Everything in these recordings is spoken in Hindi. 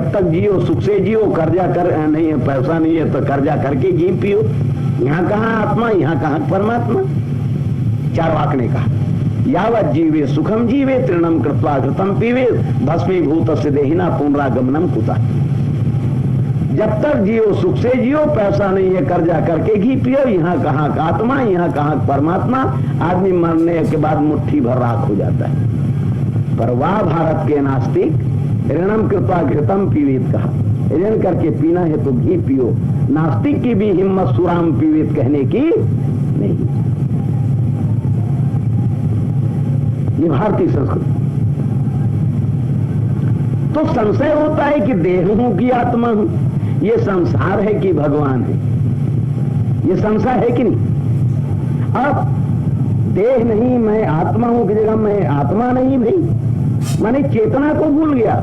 जब तक जियो सुख से जियो, कर्जा कर नहीं है, पैसा नहीं है तो कर्जा करके घी पियो। यहाँ कहाँ आत्मा, यहाँ कहाँ परमात्मा। चार्वाक ने कहा यावत जीवे सुखम जीवे तृणम कृत्वा घृतम पीवे भस्मीभूत से देहिना पुनरागमनम कुता। जब तक जियो सुख से जियो, पैसा नहीं है कर्जा करके घी पियो। यहाँ कहाँ आत्मा, यहाँ कहाँ परमात्मा। आदमी मरने के बाद मुट्ठी भर राख हो जाता है। पर वाह भारत के नास्तिक, ऋणम कृत्वा घृतम पीवेत कहा, ऋण करके पीना है तो घी पियो। नास्तिक की भी हिम्मत सुराम पीवेत कहने की नहीं। ये भारतीय संस्कृति। तो संशय होता है कि देह हूं कि आत्मा हूं, ये संसार है कि भगवान है, ये संशय है कि नहीं। अब देह नहीं मैं आत्मा हूं की जगह मैं आत्मा नहीं भाई, माने चेतना को भूल गया।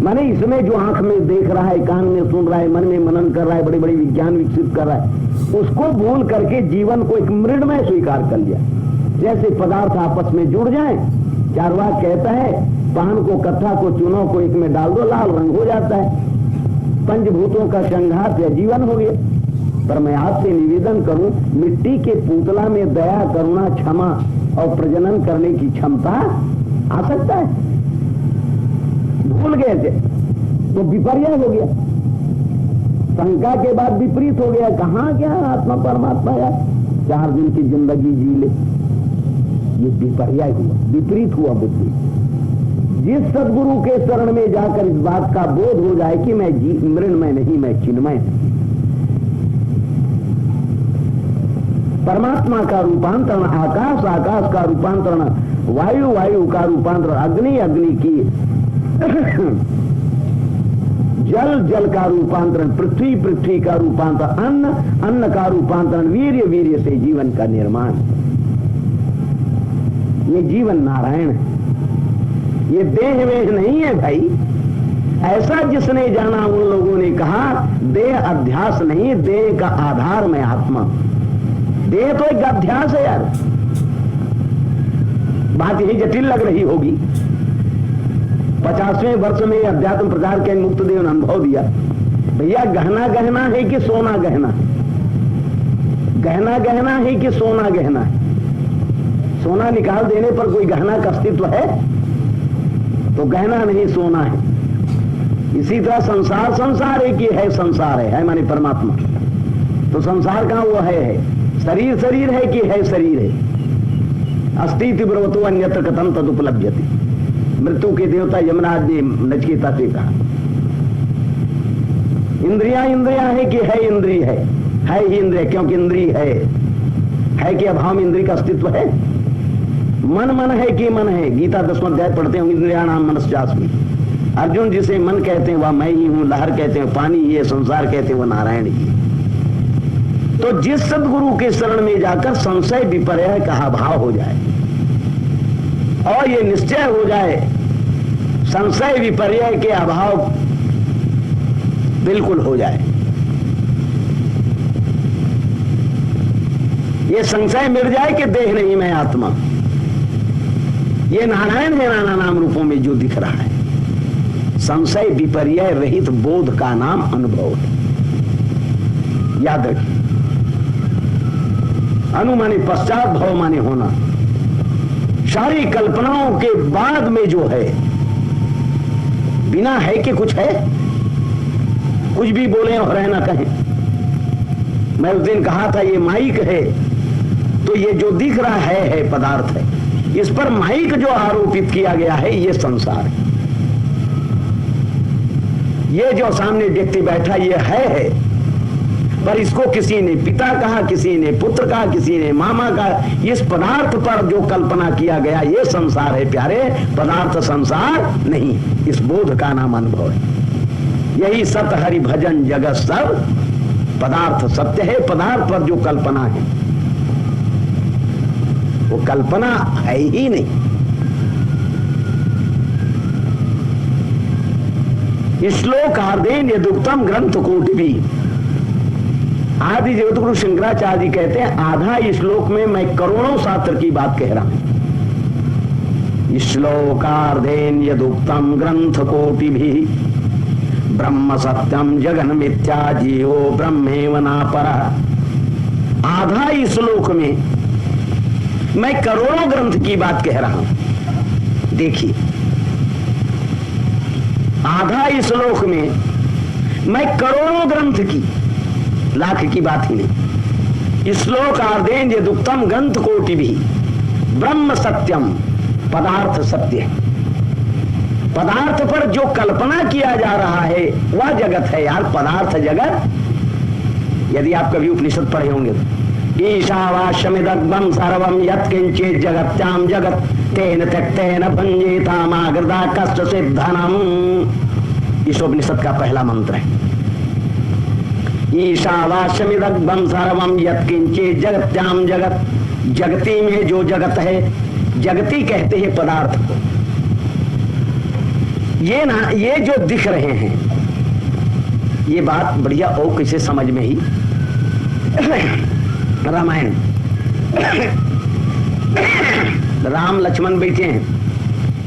माने इसमें जो आंख में देख रहा है, कान में सुन रहा है, मन में मनन कर रहा है, बड़े बड़े विज्ञान विकसित कर रहा है, उसको भूल करके जीवन को एक मृण्मय स्वीकार कर लिया। जैसे पदार्थ आपस में जुड़ जाए, चार्वाक कहता है पान को, कत्था को, चूनों को एक में डाल दो, लाल रंग हो जाता है। पंचभूतों का संघात या जीवन हो गया। पर मैं आपसे निवेदन करूं, मिट्टी के पुतला में दया, करुणा, क्षमा और प्रजनन करने की क्षमता आ सकता है? भूल गए थे तो विपर्य हो गया, शंका के बाद विपरीत हो गया। कहां क्या आत्मा परमात्मा यार, 4 दिन की जिंदगी जी ले, ये विपर्य हुआ, विपरीत हुआ बुद्धि। जिस सदगुरु के शरण में जाकर इस बात का बोध हो जाए कि मैं मृण्मय नहीं, मैं चिन्मय, परमात्मा का रूपांतरण आकाश, आकाश का रूपांतरण वायु, वायु का रूपांतरण अग्नि, अग्नि की जल, जल का रूपांतरण पृथ्वी, पृथ्वी का रूपांतरण अन्न, अन्न का रूपांतरण वीर्य, वीर्य से जीवन का निर्माण। ये जीवन नारायण है, ये देह वेह नहीं है भाई। ऐसा जिसने जाना उन लोगों ने कहा देह अध्यास नहीं, देह का आधार में आत्मा। देह तो एक अध्यास है यार। बात यही जटिल लग रही होगी। 50वें वर्ष में अध्यात्म प्रचार के मुक्त देव ने अनुभव दिया, भैया गहना गहना है कि सोना गहना है, गहना गहना है कि सोना गहना है। सोना निकाल देने पर कोई गहना का अस्तित्व है? तो गहना नहीं, सोना है। इसी तरह संसार, संसार है कि है, संसार है माने परमात्मा। तो संसार कहां हुआ है? शरीर, शरीर है कि है, शरीर है। अस्तित्व ब्रवतो अन्यत्र कथम तदुपलभ्यते। मृत्यु के देवता यमराज ने नचिकेता से कहा। इंद्रिया, इंद्रिया है कि है, इंद्रिय है ही इंद्रिय, क्योंकि इंद्रिय है कि अभाव में इंद्रिय का अस्तित्व है। मन, मन है कि मन है। गीता 10वां अध्याय पढ़ते होंगे, इंद्रिया नाम मनस्यास्मि। अर्जुन जिसे मन कहते हैं वह मैं ही हूं, लहर कहते हैं पानी ही है, संसार कहते हैं वह नारायण ही है। तो जिस सदगुरु के शरण में जाकर संशय विपर्य का अभाव हो जाए और ये निश्चय हो जाए संशय विपर्य के अभाव बिल्कुल हो जाए, ये संशय मिट जाए कि देह नहीं मैं आत्मा, ये नारायण है नाना नाम रूपों में जो दिख रहा है, संशय विपर्य रहित बोध का नाम अनुभव है। याद रखिए, अनु माने पश्चात, भव माने होना। सारी कल्पनाओं के बाद में जो है, बिना है कि कुछ है, कुछ भी बोले और रहना कहें। मैं उस दिन कहा था ये माइक है, तो ये जो दिख रहा है पदार्थ है, इस पर माइक जो आरोपित किया गया है ये संसार है। ये जो सामने व्यक्ति बैठा ये है, पर इसको किसी ने पिता कहा, किसी ने पुत्र कहा, किसी ने मामा कहा। इस पदार्थ पर जो कल्पना किया गया ये संसार है प्यारे, पदार्थ संसार नहीं। इस बोध का नाम अनुभव है। यही सत हरि भजन जगत सब, पदार्थ सत्य है, पदार्थ पर जो कल्पना है वो कल्पना है ही नहीं। श्लोक आदेन यदुक्तम ग्रंथ कोटि भी। आदि जगतगुरु शंकराचार्य कहते हैं आधा श्लोक में मैं करोड़ों शास्त्र की बात कह रहा हूं। श्लोकार्धेन यदुक्तम ग्रंथ कोटि भी ब्रह्म सत्यम जगन मिथ्या जीवो ब्रह्मेव नापरा। आधा इस श्लोक में मैं करोड़ों ग्रंथ की बात कह रहा हूं। देखिए, आधा इस श्लोक में मैं करोड़ों ग्रंथ की, लाख की बात ही नहीं। श्लोकार्धेन यदुक्तम ग्रंथ कोटि भी ब्रह्म सत्यम, पदार्थ सत्य है। पदार्थ पर जो कल्पना किया जा रहा है वह जगत है यार, पदार्थ जगत। यदि आप कभी उपनिषद पढ़े होंगे तो ईशावास्यमिदग्मं सर्वं यत्किंचित् जगत्यां जगत् तेन त्यक्तेन भंजेतामागृदा कष्ट सिद्धनम्। इस उपनिषद का पहला मंत्र है ईशावास्यमिदग्मं सर्वं यत्किंचित् जगत्यां जगत्। जगती में जो जगत है, जगती कहते हैं पदार्थ को। ये जो दिख रहे हैं, ये बात बढ़िया और किसे समझ में ही रामायण राम लक्ष्मण बैठे हैं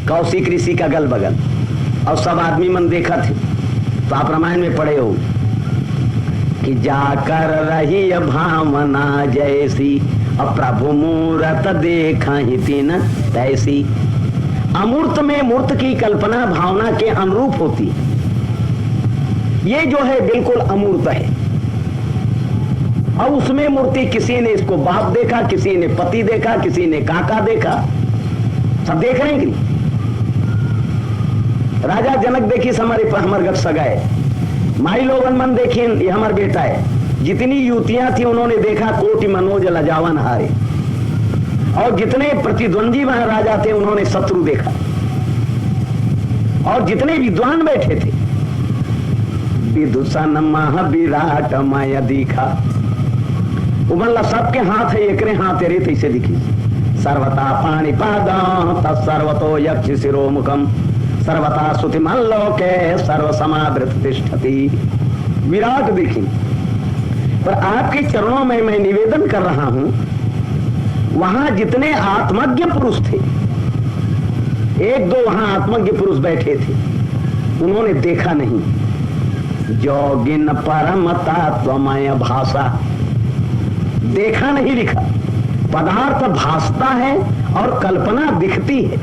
कौशिक ऋषि का गल बगल, और सब आदमी मन देखा थे। तो आप रामायण में पढ़े हो कि जाकर रही भावना जैसी, अब प्रभु मूरत देखा ही तीन तैसी। अमूर्त में मूर्त की कल्पना भावना के अनुरूप होती है। ये जो है बिल्कुल अमूर्त है, और उसमें मूर्ति, किसी ने इसको बाप देखा, किसी ने पति देखा, किसी ने काका देखा, सब देख रहे हैं कि नहीं। राजा जनक देखी हमारे गट सगाए, माई लोगन मन देखी ये हमारा बेटा है। जितनी युवतियां थी उन्होंने देखा कोटि मनोज लजावन हारे, और जितने प्रतिद्वंदी महाराजा थे उन्होंने शत्रु देखा, और जितने विद्वान बैठे थे विदुषण मह विराट माया दिखा। उमल्ला सबके हाथ है, एकरे हाथ तेरे तैसे दिखी। सर्वता पाणी पादा तत्सर्वतो यक्ष शिरोमुखम सर्वता सुति मल्लोके सर्व समावृत तिष्ठति। विराट दिखी। पर आपके चरणों में मैं निवेदन कर रहा हूं, वहां जितने आत्मज्ञ पुरुष थे, एक दो वहां आत्मज्ञ पुरुष बैठे थे, उन्होंने देखा नहीं। जोगिन परम तत्वमय भाषा, देखा नहीं लिखा। पदार्थ भासता है और कल्पना दिखती है।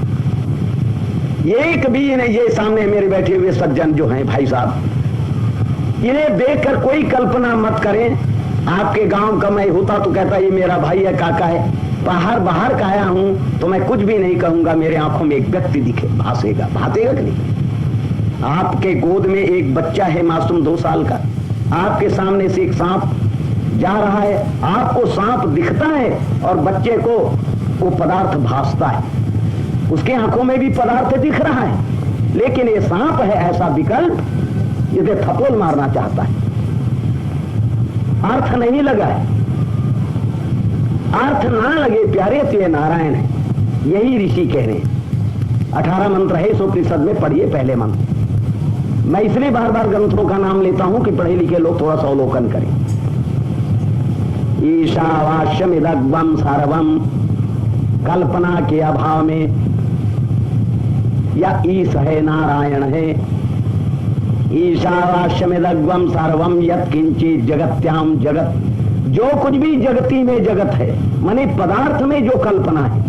ये कभी ये सामने मेरे बैठे हुए सज्जन जो हैं भाई साहब, इन्हें देखकर कोई कल्पना मत करें आपके गांव का मैं होता तो कहता ये मेरा भाई है, काका है। बाहर का आया हूं तो मैं कुछ भी नहीं कहूंगा, मेरे आंखों में एक व्यक्ति दिखे, भासेगा कि नहीं। आपके गोद में एक बच्चा है मासूम 2 साल का, आपके सामने से एक सांप जा रहा है, आपको सांप दिखता है और बच्चे को वो पदार्थ भासता है, उसके आंखों में भी पदार्थ दिख रहा है, लेकिन ये सांप है ऐसा विकल्प, इसे थप्पड़ मारना चाहता है। अर्थ नहीं लगा है, अर्थ ना लगे प्यारे तो ये नारायण है, यही ऋषि कह रहे हैं। 18 मंत्र है इस उपनिषद में, पढ़िए पहले मंत्र। मैं इसलिए बार बार ग्रंथों का नाम लेता हूं कि पढ़े लिखे लोग थोड़ा सा अवलोकन करें। ईशावास्यमिदग्मं सर्वं, कल्पना के अभाव में, या ईश है नारायण है। ईशावास्यमिदग्मं सर्वं यत्किंचित् जगत्याम जगत, जो कुछ भी जगती में जगत है, माने पदार्थ में जो कल्पना है।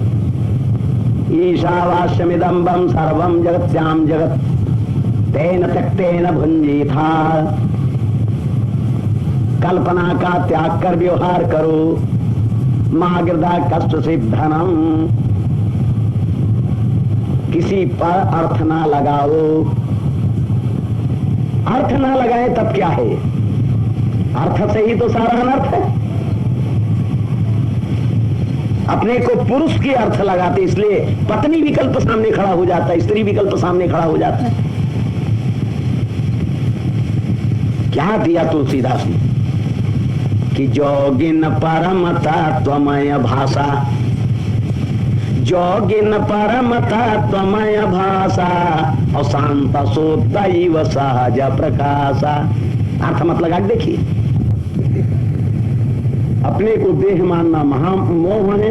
ईशावास्यमिदं सर्वं जगत्याम जगत तेन त्यक्तेन भुंजीथा। कल्पना का त्याग कर व्यवहार करो, मागृदा कष्ट सिद्धनम। किसी पर अर्थ ना लगाओ, अर्थ ना लगाए तब क्या है, अर्थ से ही तो सारा अनर्थ है। अपने को पुरुष के अर्थ लगाते, इसलिए पत्नी विकल्प सामने खड़ा हो जाता है, स्त्री विकल्प सामने खड़ा हो जाता है। क्या दिया तुलसीदास ने कि जोगिन परम तत्वमय भाषा, जोगिन परम तत्वमय भाषा और शांत सोदैव सहज प्रकाशा। अर्थ मत लगा देखिए, अपने को देह मानना महामोह है,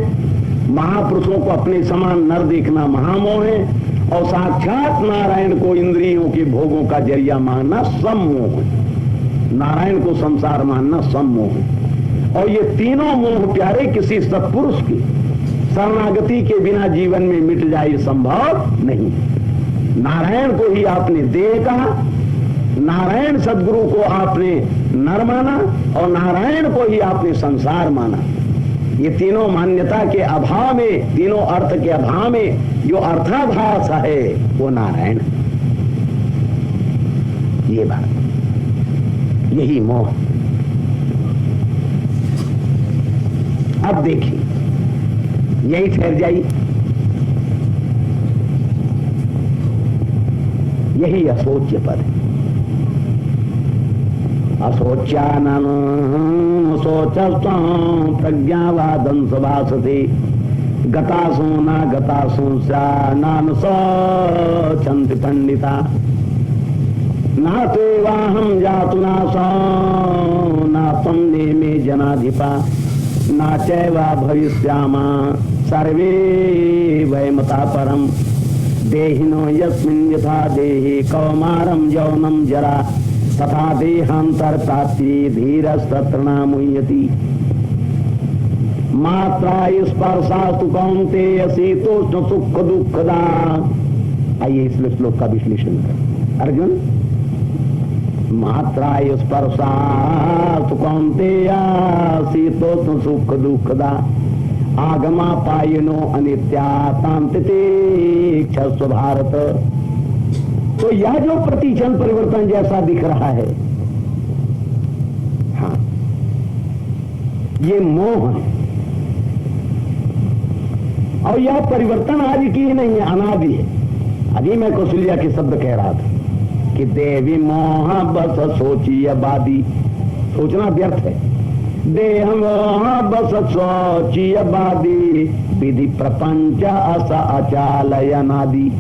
महापुरुषों को अपने समान नर देखना महामोह है, और साक्षात नारायण को इंद्रियों के भोगों का जरिया मानना सम्मोह है। नारायण को संसार मानना सम्मोह है। और ये तीनों मोह प्यारे किसी सत्पुरुष की शरणागति के बिना जीवन में मिट जाए संभव नहीं। नारायण को ही आपने देह कहा, नारायण सदगुरु को आपने नर माना, और नारायण को ही आपने संसार माना। ये तीनों मान्यता के अभाव में, तीनों अर्थ के अभाव में जो अर्थाभास है वो नारायण है। ये बात, यही मोह। अब देखिए, यही ठहर जाइए, यही असोच्य पद है। असोच्यानन सोचस्तं प्रज्ञावादं सभासते गतासो न गतासो नान सोचन्ति पंडिता ना तेवाहं जातु नासो ना तन्ने मे जनाधिपा ना चैवा भविष्यामा सर्वे वयमता परम देहिनो यस्मिन् यथा देहि कौमारं यौनं जरा तथा देहांतरप्राप्ति धीरस्तत्र न मुह्यति मात्रा स्पर्शास्तु कौन्तेय शीतोष्ण सुख दुःखदा। आइए इस श्लोक का विश्लेषण करें। अर्जुन, मात्रा स्पर्शास्तु कौन्तेय शीतोष्ण सुख दुःखदा आगमा पायनो अनित्या तांतिते क्षस्व भारत। तो यह जो प्रतिक्षण परिवर्तन जैसा दिख रहा है, हाँ, ये मोह है। और यह परिवर्तन आज की ही नहीं है, अनादि है। अभी मैं कौशल्या के शब्द कह रहा था कि देवी मोह बस सोची आबादी, सोचना व्यर्थ है। देह मोह बस सोची आबादी विधि प्रपंच अस अचालय अनादि।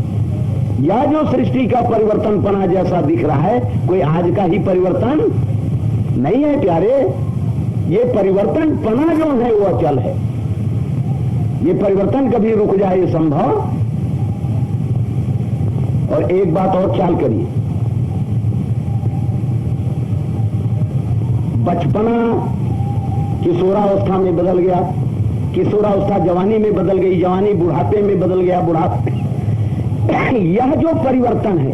या जो सृष्टि का परिवर्तन पना जैसा दिख रहा है, कोई आज का ही परिवर्तन नहीं है प्यारे। ये परिवर्तन पना जो है वो अचल है। ये परिवर्तन कभी रुक जाए ये संभव। और एक बात और ख्याल करिए, बचपना किशोरावस्था में बदल गया, किशोरावस्था जवानी में बदल गई, जवानी बुढ़ापे में बदल गया, बुढ़ापे। यह जो परिवर्तन है,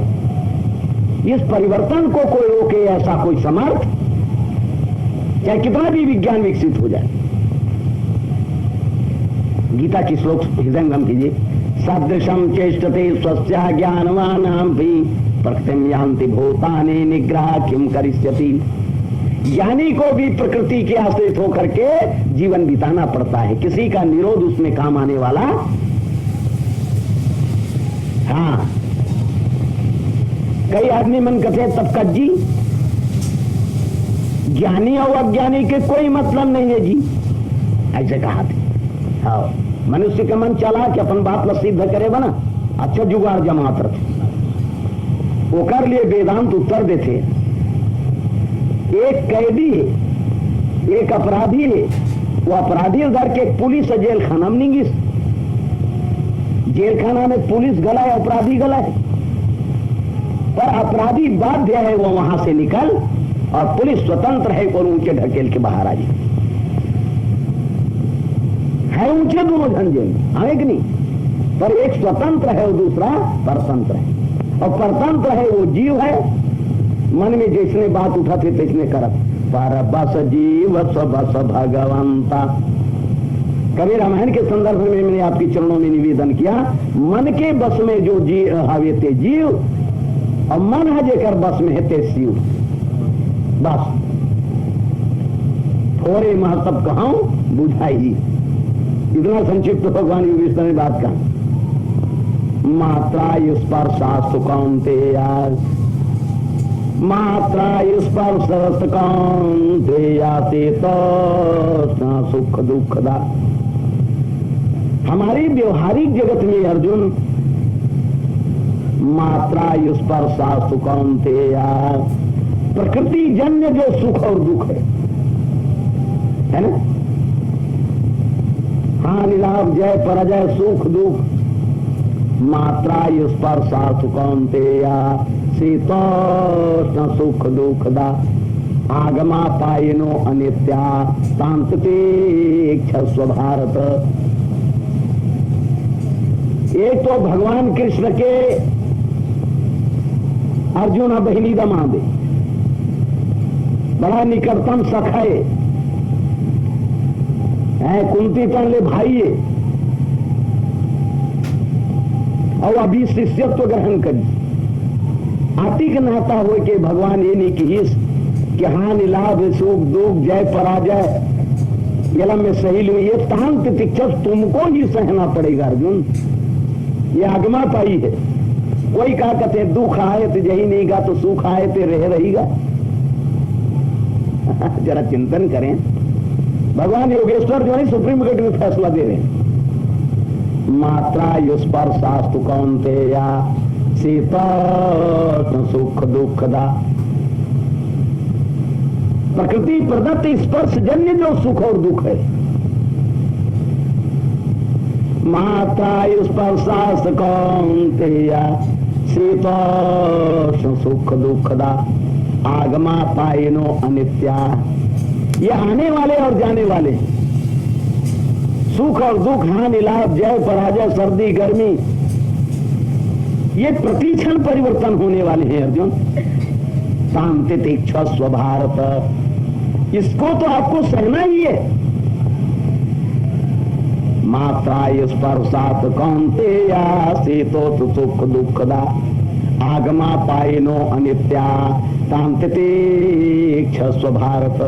इस परिवर्तन को कोई रोके ऐसा कोई समर्थ, चाहे कितना भी विज्ञान विकसित हो जाए। गीता की श्लोक हृदयंगम कीजिए। सदृशम चेष्टते स्वस्या ज्ञानवानां भी प्रकृतिं यान्ति भूतानि निग्रह किम करिष्यति। ज्ञानी को भी प्रकृति के आश्रित होकर के जीवन बिताना पड़ता है, किसी का निरोध उसमें काम आने वाला। हाँ, कई आदमी मन कहते तब का जी, ज्ञानी और अज्ञानी के कोई मतलब नहीं है जी, ऐसे कहा थे। हाँ, मनुष्य का मन चला कि अपन बात ल सिद्ध करे बना, अच्छा जुगाड़ जमात रखे, वो कर लिए वेदांत उत्तर देते। एक कैदी है, एक अपराधी है, वो अपराधी उधर के पुलिस जेल खाना में नहीं, जेल खाना में पुलिस गला है, अपराधी गला है, पर अपराधी बाध्य है वो वहां से निकल, और पुलिस स्वतंत्र है और ऊंचे ढकेल के बाहर आ जाए। है ऊंचे दोनों झंझे आए कि नहीं, पर एक स्वतंत्र है और दूसरा परतंत्र है। और परतंत्र है वो जीव है, मन में जिसने बात उठाते तिसने करत पर बस जीव बस भगवंता। कभी रामायण के संदर्भ में मैंने आपके चरणों में निवेदन किया, मन के बस में जो हावे ते जीव, और मन है जेकर बस में है ते शिव। बस थोड़े महत्व कहा बुझाई, इतना संक्षिप्त तो भगवान युधिष्ठिर ने बात कहा। मात्रा स्पर्शास्तु कौन्तेया, मात्रा स्पर्शस्तु कौन्तेया शीतोष्ण सुख दुःखदा। हमारी व्यवहारिक जगत में अर्जुन मात्रा स्पर्शास्तु कौन्तेया, प्रकृति जन्य जो सुख और दुख है ना, हानि लाभ जय पराजय सुख दुख मात्रा स्पर्शार्थ कौन्तेया शीतोष्ण सुख दुखदा आगमा पायनो अनित्या सांततिक्षस्व भारत। एक तो भगवान कृष्ण के अर्जुन बहिनी दमादे बड़ा निकटतम सखा है, कुंती तनले भाई है और अभी शिष्यत्व ग्रहण करी आतिक नाता हो के भगवान ये नहीं कि हानि लाभ सुख दुख जय पराजय गलम में सही लो, ये तान तितिक्षस तुमको ही सहना पड़ेगा अर्जुन, ये आगमा पाई है। कोई कहा कहते दुख आए तो यही नहीं गा तो सुख आए तो रह रहेगा। जरा चिंतन करें, भगवान योगेश्वर जो है सुप्रीम कोर्ट में फैसला दे रहे हैं। मात्रा स्पर्शास्तु कौन्तेया शीतोष्ण सुख दुखदा। प्रकृति प्रदत्त स्पर्श जन्य जो सुख और दुख है, मात्रा स्पर्शास्तु कौन्तेया शीतोष्ण सुख दुखदा आगमा पायनो अनित्या। ये आने वाले और जाने वाले सुख और दुख हानि लाभ जय पराजय सर्दी गर्मी ये प्रतिक्षण परिवर्तन होने वाले हैं अर्जुन। शांति तिक्षस्व भारत, इसको तो आपको सहना ही है। मात्रा स्पर्शात कौन्तेया शीतो सुख दुखदा आगमा पायनो अनित्या शांतितिक्षस्व भारत।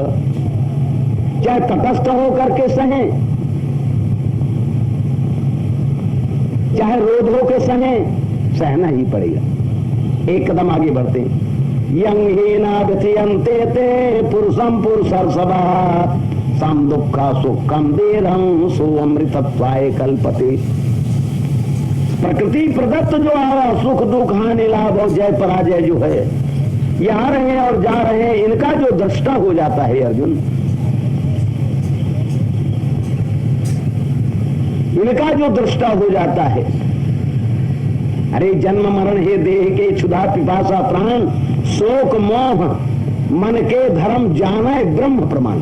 चाहे तटस्थ होकर के सहें, चाहे रोध हो के सहें, सहना ही पड़ेगा। एक कदम आगे बढ़ते हैं। यंग हीना व्यथियंते ते पुरुषम पुरुषर्षभा सम दुखा सुखम देरं सो अमृतत्वाय कल्पते। प्रकृति प्रदत्त जो सुख दुख हानि लाभ और जय पराजय जो है ये आ रहे हैं और जा रहे हैं, इनका जो दृष्टा हो जाता है अर्जुन, इनका जो दृष्टा हो जाता है। अरे जन्म मरण है देह के क्षुधा पिपासा प्राण शोक मोह मन के धर्म जाना है ब्रह्म प्रमाण।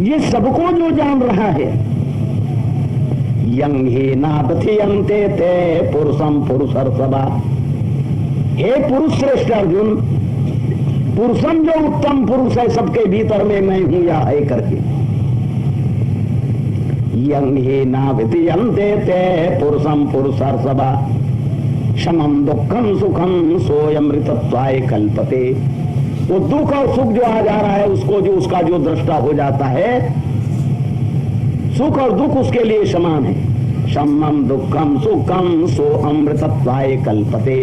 ये सबको जो जान रहा है। यंग ही नाथियंते ते पुरुषम पुरुषर्षभा। हे पुरुष श्रेष्ठ अर्जुन, पुरुषम जो उत्तम पुरुष है सबके भीतर में मैं हूं या है करके। यंग ही नाथियंते ते पुरुषम पुरुषर्षभा समम दुखम सुखम सोऽमृतत्वाय कल्पते। वो दुख और सुख जो आ जा रहा है उसको जो उसका जो दृष्टा हो जाता है, सुख और दुख उसके लिए समान है। समम दुखम सुखम सोऽमृतत्वाय कल्पते।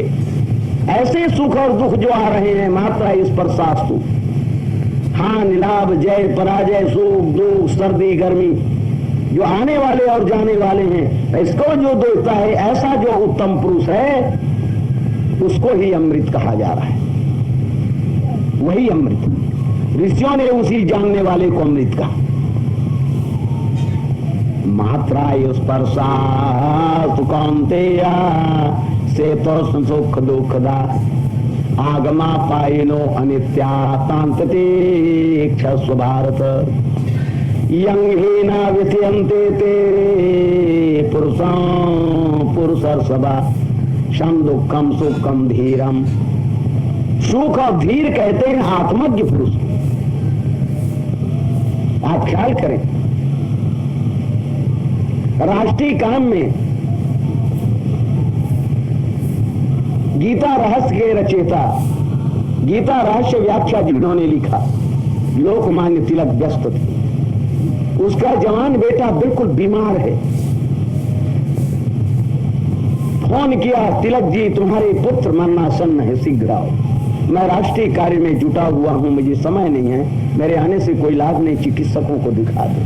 ऐसे सुख और दुख जो आ रहे हैं मात्रा स्पर्शास्तु, हानि लाभ जय पराजय सुख दुख सर्दी गर्मी जो आने वाले और जाने वाले हैं, इसको जो देखता है ऐसा जो उत्तम पुरुष है उसको ही अमृत कहा जा रहा है। वही अमृत, ऋषियों ने उसी जानने वाले को अमृत कहा। मात्रा स्पर्शास्तु कौन्तेया शीतोष्ण सुख दुखदा आगमा पायनो अनित्या शांतितिक्षस्व भारत। यंग हीना व्यथियंते ते पुरुषं पुरुषर्षभा सम दुखम सुखम धीरम। सुख और धीर कहते हैं आत्मज्ञ पुरुष। आप ख्याल करें, राष्ट्रीय काम में गीता रहस्य के रचयिता गीता रहस्य व्याख्या जिन्होंने लिखा लोकमान्य तिलक व्यस्त थे। उसका जवान बेटा बिल्कुल बीमार है। फोन किया, तिलक जी तुम्हारे पुत्र मरणासन्न है, शीघ्र आओ। मैं राष्ट्रीय कार्य में जुटा हुआ हूं, मुझे समय नहीं है, मेरे आने से कोई लाभ नहीं, चिकित्सकों को दिखा दो।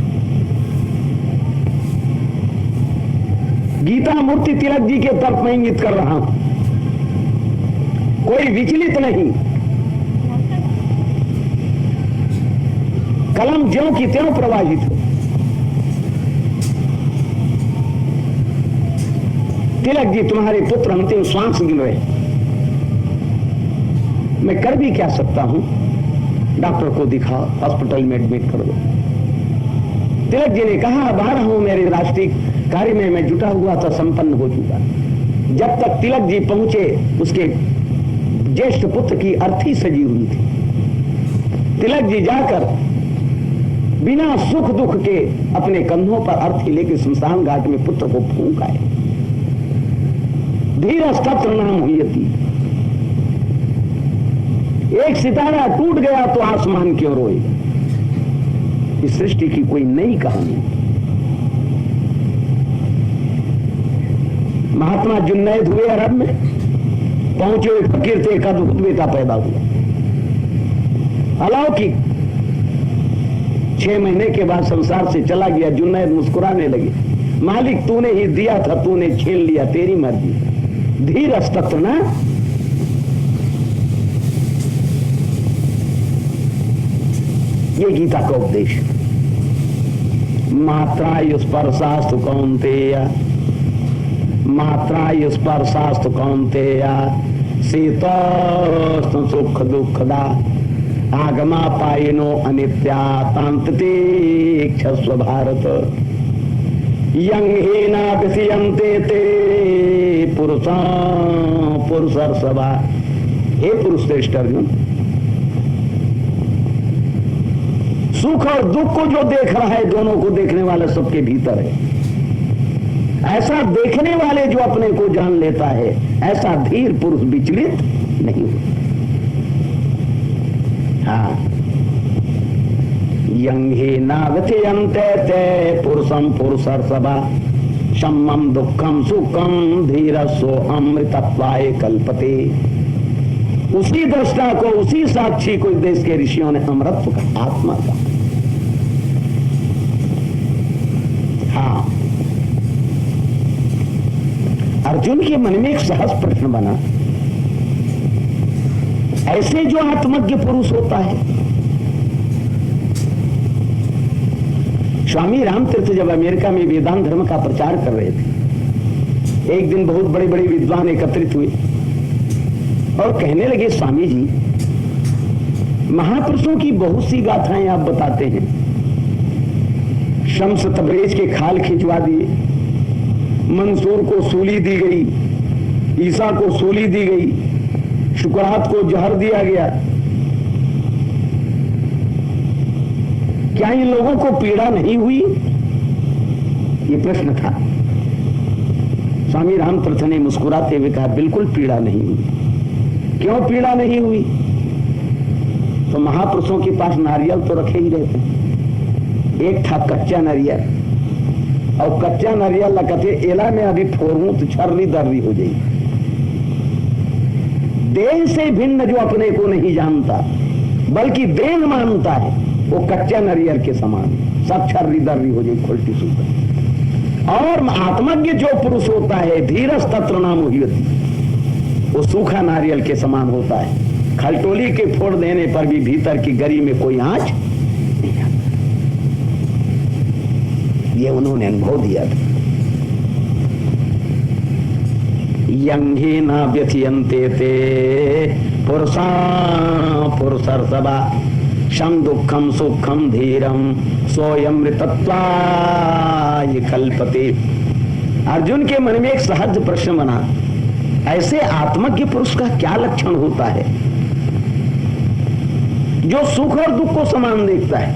गीता मूर्ति तिलक जी के तरफ मैं इंगित कर रहा हूं, कोई विचलित नहीं। कलम ज्यों की त्यों प्रवाहित हो। तिलक जी तुम्हारे पुत्र अंतिम श्वास गिन रहे, मैं कर भी क्या सकता हूं, डॉक्टर को दिखाओ, हॉस्पिटल में एडमिट कर दो। तिलक जी ने कहा अब आ रहा हूं, मेरे राष्ट्रीय कार्य में मैं जुटा हुआ था, संपन्न हो चुका। जब तक तिलक जी पहुंचे उसके ज्येष्ठ पुत्र की अर्थी सजी हुई थी। तिलक जी जाकर बिना सुख दुख के अपने कंधों पर अर्थी लेकर शमशान घाट में पुत्र को फूंक आए। धीरस्तत्र नाम हुई थी। एक सितारा टूट गया तो आसमान क्यों रोए। इस सृष्टि की कोई नई कहानी। महात्मा जुन्नैद हुए अरब में, पहुंचे फकीर थे, एक अद्भुत बेटा पैदा हुआ अलौकिक। 6 महीने के बाद संसार से चला गया। जुन्नैद मुस्कुराने लगे, मालिक तूने ही दिया था, तूने छीन लिया, तेरी मर्जी। धीरस्तत्र ना, ये गीता का उपदेश। मात्रा स्पर्शास्तु कौन्तेय, मात्रा स्पर्शास्तु कौन्तेय, शीतोष्ण सुख दुखदा, आगमा पायनो अनित्या तांत्तिक्षस्व भारत। यंहीना विषयन्ते ते पुरुषा पुरुषर्षभा। हे पुरुष श्रेष्ठ अर्जुन, सुख और दुख को जो देख रहा है, दोनों को देखने वाला सबके भीतर है। ऐसा देखने वाले जो अपने को जान लेता है, ऐसा धीर पुरुष विचलित नहीं होता। हाँ, यंगे नागत्यन्ते ते पुरुषम पुरुषर्षभा, शम्मम दुखम सुखम धीरस्व अमृतत्वाय कल्पते। उसी दृष्टा को, उसी साक्षी को इस देश के ऋषियों ने अमृतत्व का, आत्मा का। हाँ, अर्जुन के मन में एक सहज प्रश्न बना, ऐसे जो आत्मज्ञ पुरुष होता है। स्वामी रामतीर्थ जब अमेरिका में वेदांत धर्म का प्रचार कर रहे थे, एक दिन बहुत बड़े बड़े विद्वान एकत्रित हुए और कहने लगे, स्वामी जी, महापुरुषों की बहुत सी गाथाएं आप बताते हैं। शम्स तबरेज के खाल खिंचवा दिए, मंसूर को सूली दी गई, ईसा को सूली दी गई, शुक्रात को जहर दिया गया। क्या इन लोगों को पीड़ा नहीं हुई? ये प्रश्न था। स्वामी रामतीर्थ ने मुस्कुराते हुए कहा, बिल्कुल पीड़ा नहीं हुई। क्यों पीड़ा नहीं हुई? तो महापुरुषों के पास नारियल तो रखे ही रहते हैं। एक था कच्चा नारियल, और कच्चा नारियल लगते एला में अभी फोड़ूं तो छर्री दर्री हो जाएगी। देह से भिन्न जो अपने को नहीं जानता बल्कि देह मानता है, वो कच्चा नारियल के समान सब छर्री दर्री हो जाए, खुलटी सूखा। और आत्मज्ञ जो पुरुष होता है, धीरज तत्र नाम हुई, वो सूखा नारियल के समान होता है। खलटोली के फोड़ देने पर भी भीतर की गरी में कोई आंच नहीं आता। ये उन्होंने अनुभव दिया था। यंघे न व्यथियन्ते ते पुरुषा पुरुषर्षभा, शम दुखम सुखम धीरम सोऽयमृतत्वाय कल्पते। अर्जुन के मन में एक सहज प्रश्न बना, ऐसे आत्मज्ञ पुरुष का क्या लक्षण होता है जो सुख और दुख को समान देखता है?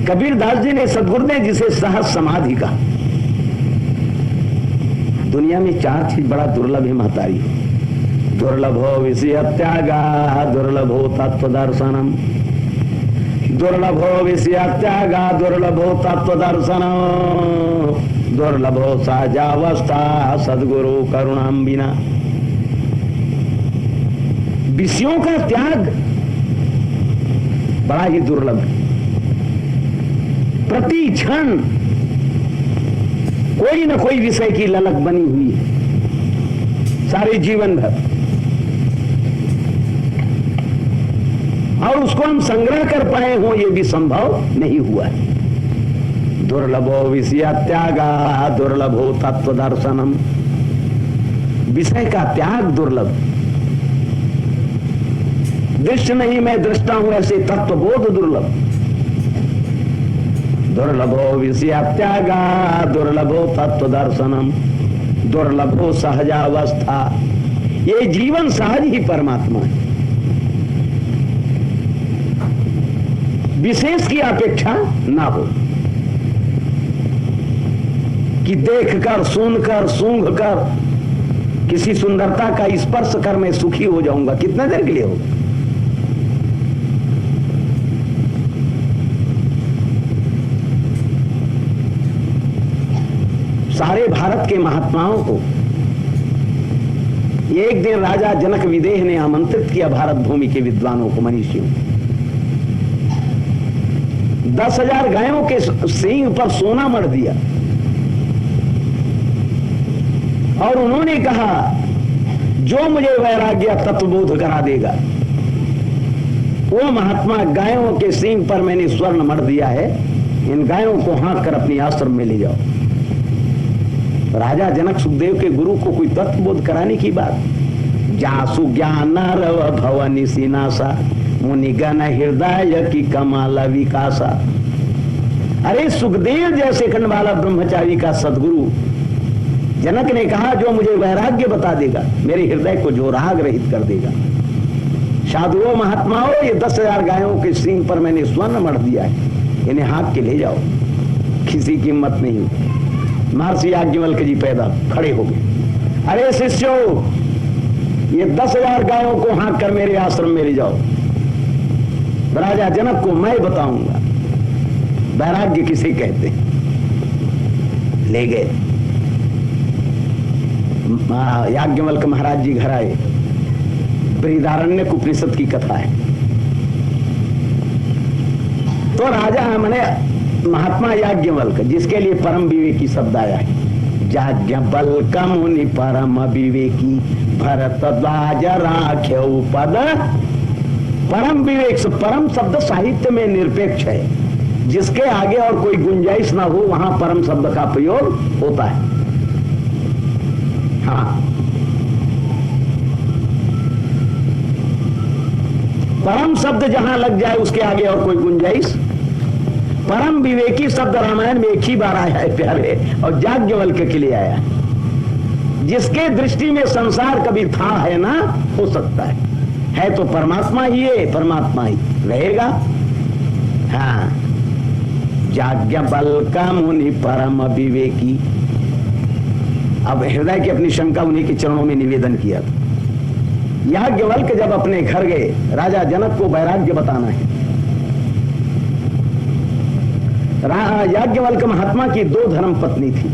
कबीरदास जी ने, सदगुरु ने जिसे सहज समाधि का, दुनिया में 4 चीज बड़ा दुर्लभ है महतारी। दुर्लभो विषय त्यागा, दुर्लभो तत्व दर्शनम, दुर्लभो विषय त्यागा, दुर्लभो तत्व दर्शनम, दुर्लभो सहजावस्था सदगुरु करुणाम बिना। विषयों का त्याग बड़ा ही दुर्लभ है। प्रति क्षण कोई न कोई विषय की ललक बनी हुई है सारे जीवन भर। और उसको हम संग्रह कर पाए हो ये भी संभव नहीं हुआ है। दुर्लभो विषय त्यागा दुर्लभो तत्व दर्शनम, विषय का त्याग दुर्लभ, दृश्य नहीं मैं दृष्टा हूं ऐसे तत्वबोध दुर्लभ। दुर्लभो विषय त्यागा दुर्लभो तत्व दर्शनम दुर्लभो सहजावस्था, ये जीवन सहज ही परमात्मा है, विशेष की अपेक्षा ना हो कि देखकर सुनकर सूंघकर किसी सुंदरता का स्पर्श कर मैं सुखी हो जाऊंगा, कितना देर के लिए होगा। सारे भारत के महात्माओं को एक दिन राजा जनक विदेह ने आमंत्रित किया, भारत भूमि के विद्वानों को, मनीषियों। 10,000 गायों के सींग पर सोना मढ़ दिया और उन्होंने कहा जो मुझे वैराग्य तत्वबोध करा देगा वो महात्मा, गायों के सींग पर मैंने स्वर्ण मढ़ दिया है, इन गायों को हाँक कर अपनी आश्रम में ले जाओ। राजा जनक सुखदेव के गुरु को कोई तत्वबोध कराने की बात, जासु ज्ञान भवनी सीनासा मुनिगण हृदय की कमाला विकासा। अरे सुखदेव जैसे खंडवाला ब्रह्मचारी का सदगुरु जनक ने कहा जो मुझे वैराग्य बता देगा, मेरे हृदय को जो राग रहित कर देगा। साधुओं महात्माओं, ये 10,000 गायों के सींग पर मैंने स्वर्ण मढ़ दिया है, इन्हें हाँक के ले जाओ, किसी की हिम्मत नहीं। महर्षि याज्ञवल्क्य जी पैदा खड़े हो गए, अरे शिष्यों ये 10,000 गायों को हाँक कर मेरे आश्रम में ले जाओ, राजा जनक को मैं बताऊंगा वैराग्य किसे कहते हैं। ले गए, याज्ञवल्क्य महाराज जी घर आए, बृहदारण्यक उपनिषद की कथा है। तो राजा मैंने महात्मा याज्ञवल्क्य, जिसके लिए परम विवेकी शब्द आया है, याज्ञवल्क्य मुनि परम विवेकी भरद्वाज राख्यौ पद। परम विवेक से, परम शब्द साहित्य में निरपेक्ष है, जिसके आगे और कोई गुंजाइश ना हो वहां परम शब्द का प्रयोग होता है। हाँ, परम शब्द जहां लग जाए उसके आगे और कोई गुंजाइश। परम विवेकी शब्द रामायण में एक ही बार आया है प्यारे, और याज्ञवल्क्य के लिए आया है। जिसके दृष्टि में संसार कभी था है ना, हो सकता है तो परमात्मा ही है, परमात्मा ही रहेगा। हाँ, याज्ञवल्क्य मुनि परम विवेकी। अब हृदय की अपनी शंका उन्हीं के चरणों में निवेदन किया था। याज्ञवल्क्य जब अपने घर गए, राजा जनक को वैराग्य बताना है। याज्ञवल्क्य महात्मा की 2 धर्म पत्नी थी,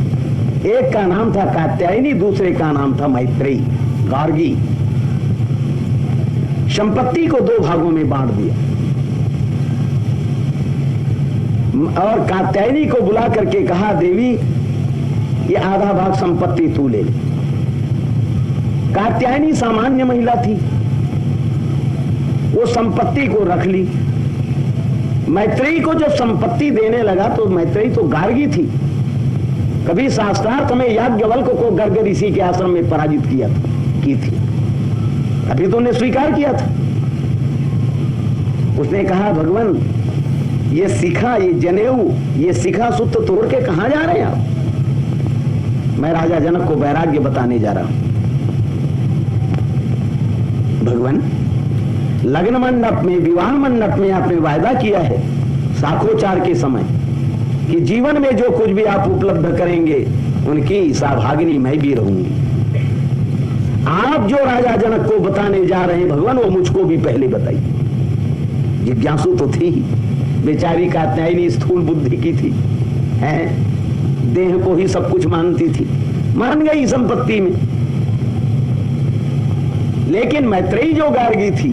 एक का नाम था कात्यायनी, दूसरे का नाम था मैत्रेयी, गार्गी। संपत्ति को 2 भागों में बांट दिया और कात्यायनी को बुला करके कहा, देवी ये आधा भाग संपत्ति तू ले। कात्यायनी सामान्य महिला थी, वो संपत्ति को रख ली। मैत्रेयी को जब संपत्ति देने लगा तो मैत्रेयी तो गार्गी थी, कभी शास्त्रार्थ में याज्ञवल्क्य को गर्ग ऋषि के आश्रम में पराजित की थी, अभी तो उन्हें स्वीकार किया था। उसने कहा, भगवान ये शिखा, ये जनेऊ, ये शिखा सूत्र तोड़ के कहां जा रहे हैं आप? मैं राजा जनक को वैराग्य बताने जा रहा हूं। भगवान, लग्न मंडप में, विवाह मंडप में आपने वायदा किया है साखोचार के समय कि जीवन में जो कुछ भी आप उपलब्ध करेंगे उनकी सौभागिनी मैं भी रहूंगी। आप जो राजा जनक को बताने जा रहे हैं भगवान, वो मुझको भी पहले बताइए। जिज्ञासु तो थी ही, बेचारी कात्यायनी स्थूल बुद्धि की थी, हैं, देह को ही सब कुछ मानती थी, मान गई संपत्ति में। लेकिन मैत्रेयी जो गार्गी थी,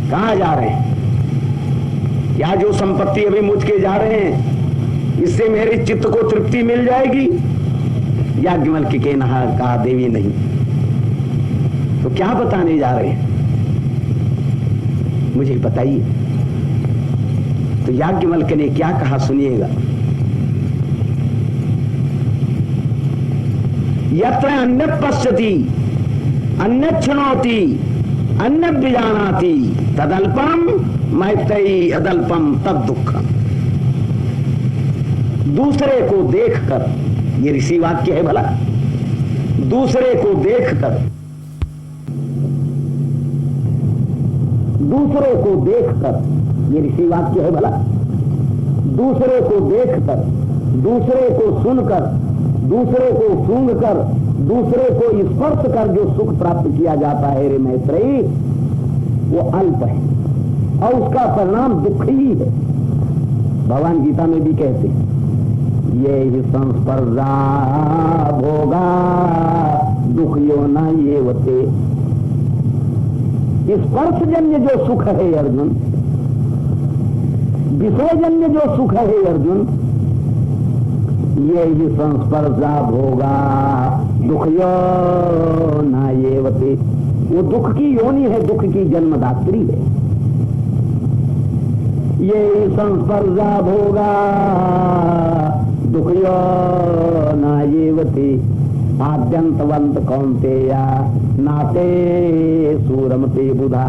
कहां जा रहे हैं? या जो संपत्ति अभी मुझ के जा रहे हैं इससे मेरे चित्त को तृप्ति मिल जाएगी? याज्ञवल्क्य के नहा कहा, देवी नहीं। तो क्या बताने जा रहे हैं? मुझे बताइए। तो याज्ञवल्क्य ने क्या कहा सुनिएगा। यत्र अन्यत् पश्यति अन्यत् शृणोति अन्यत् विजानाति तदल्पम मैत्रेयी अदल्पम तद दुःखम। दूसरे को देखकर, ये ऋषि वाक्य है भला, दूसरे को देखकर, दूसरे को देखकर, ये ऋषि वाक्य है भला, दूसरे को देखकर, दूसरे को सुनकर, दूसरे को सूंघकर, दूसरे को स्पर्श कर जो सुख प्राप्त किया जाता है रे मैत्रेयी, वो अल्प है और उसका परिणाम दुख ही है। भगवान गीता में भी कहते ये ही संस्पर्धा भोगा दुख यो न ये वते। स्पर्शजन्य जो सुख है अर्जुन, विषयजन्य जो सुख है अर्जुन, ये ही संस्पर्शा भोगा दुख यो न ये वते। वो दुख की योनि है, दुख की जन्मदात्री है। ये ही संस्पर्शा भोगा दुख यो न ये वते। आद्यंतवंत कौन्तेया नाते सूरमते बुधा।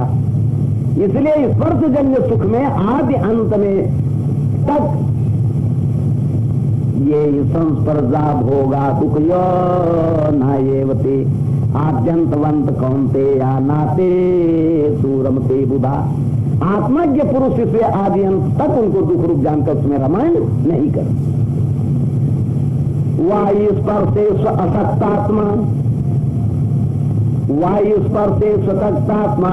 इसलिए स्पर्शजन्य सुख में आदि अंत में तक ये संस्पर्शा भोगा दुख यो नायेवते। आद्यंतवंत कौन्तेया नाते सूरमते बुधा। आत्मज्ञ पुरुष से आदि अंत तक उनको दुख रूप जानकर उसमें रमण नहीं कर। वायु स्पर्शे असक्तात्मा, वायु स्पर्शे स्वसक्तात्मा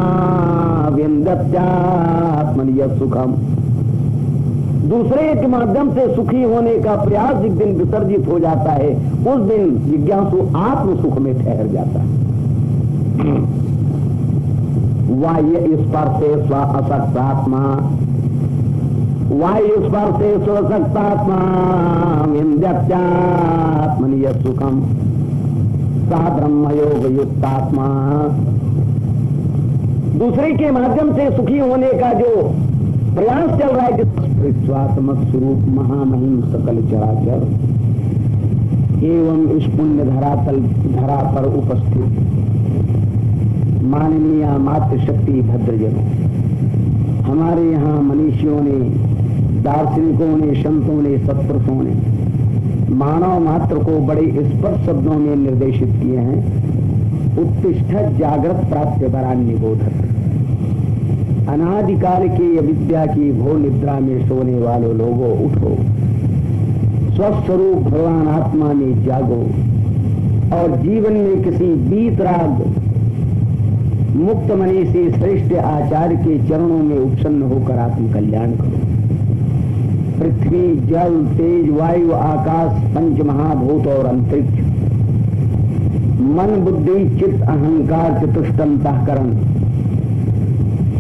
विन्दत्यात्मनीय सुखम। दूसरे के माध्यम से सुखी होने का प्रयास जिस दिन विसर्जित हो जाता है उस दिन जिज्ञासु आत्म सुख में ठहर जाता है। वायु स्पर्शे स्व असक्तात्मा, वायु स्पर्शे स्वसक्तात्मा विन्दत्यात्मनीय सुखम सा ब्रह्मयोग युक्तात्मा। दूसरे के माध्यम से सुखी होने का जो प्रयास चल रहा है, स्वात्मक स्वरूप महामहिम सकल चराचर एवं इस पुण्य धरा पर उपस्थित माननीय मातृशक्ति भद्रजनों, हमारे यहाँ मनीषियों ने, दार्शनिकों ने, संतों ने, सत्पुरुषों ने मानव मात्र को बड़े स्पष्ट शब्दों में निर्देशित किए हैं। उत्तिष्ठ जागृत प्राप्त वरान्य बोधक। अनादिकाल की अविद्या की घोर निद्रा में सोने वालों लोगों, उठो, स्वस्वरूप भगवान आत्मा में जागो और जीवन में किसी बीतराग मुक्त मनीषी श्रेष्ठ आचार्य के चरणों में उपसन्न होकर आत्म कल्याण करो। पृथ्वी, जल, तेज, वायु, आकाश, पंच महाभूत और अंतरिक्ष, मन, बुद्धि, चित्त, अहंकार, चतुष्टंतःकरण,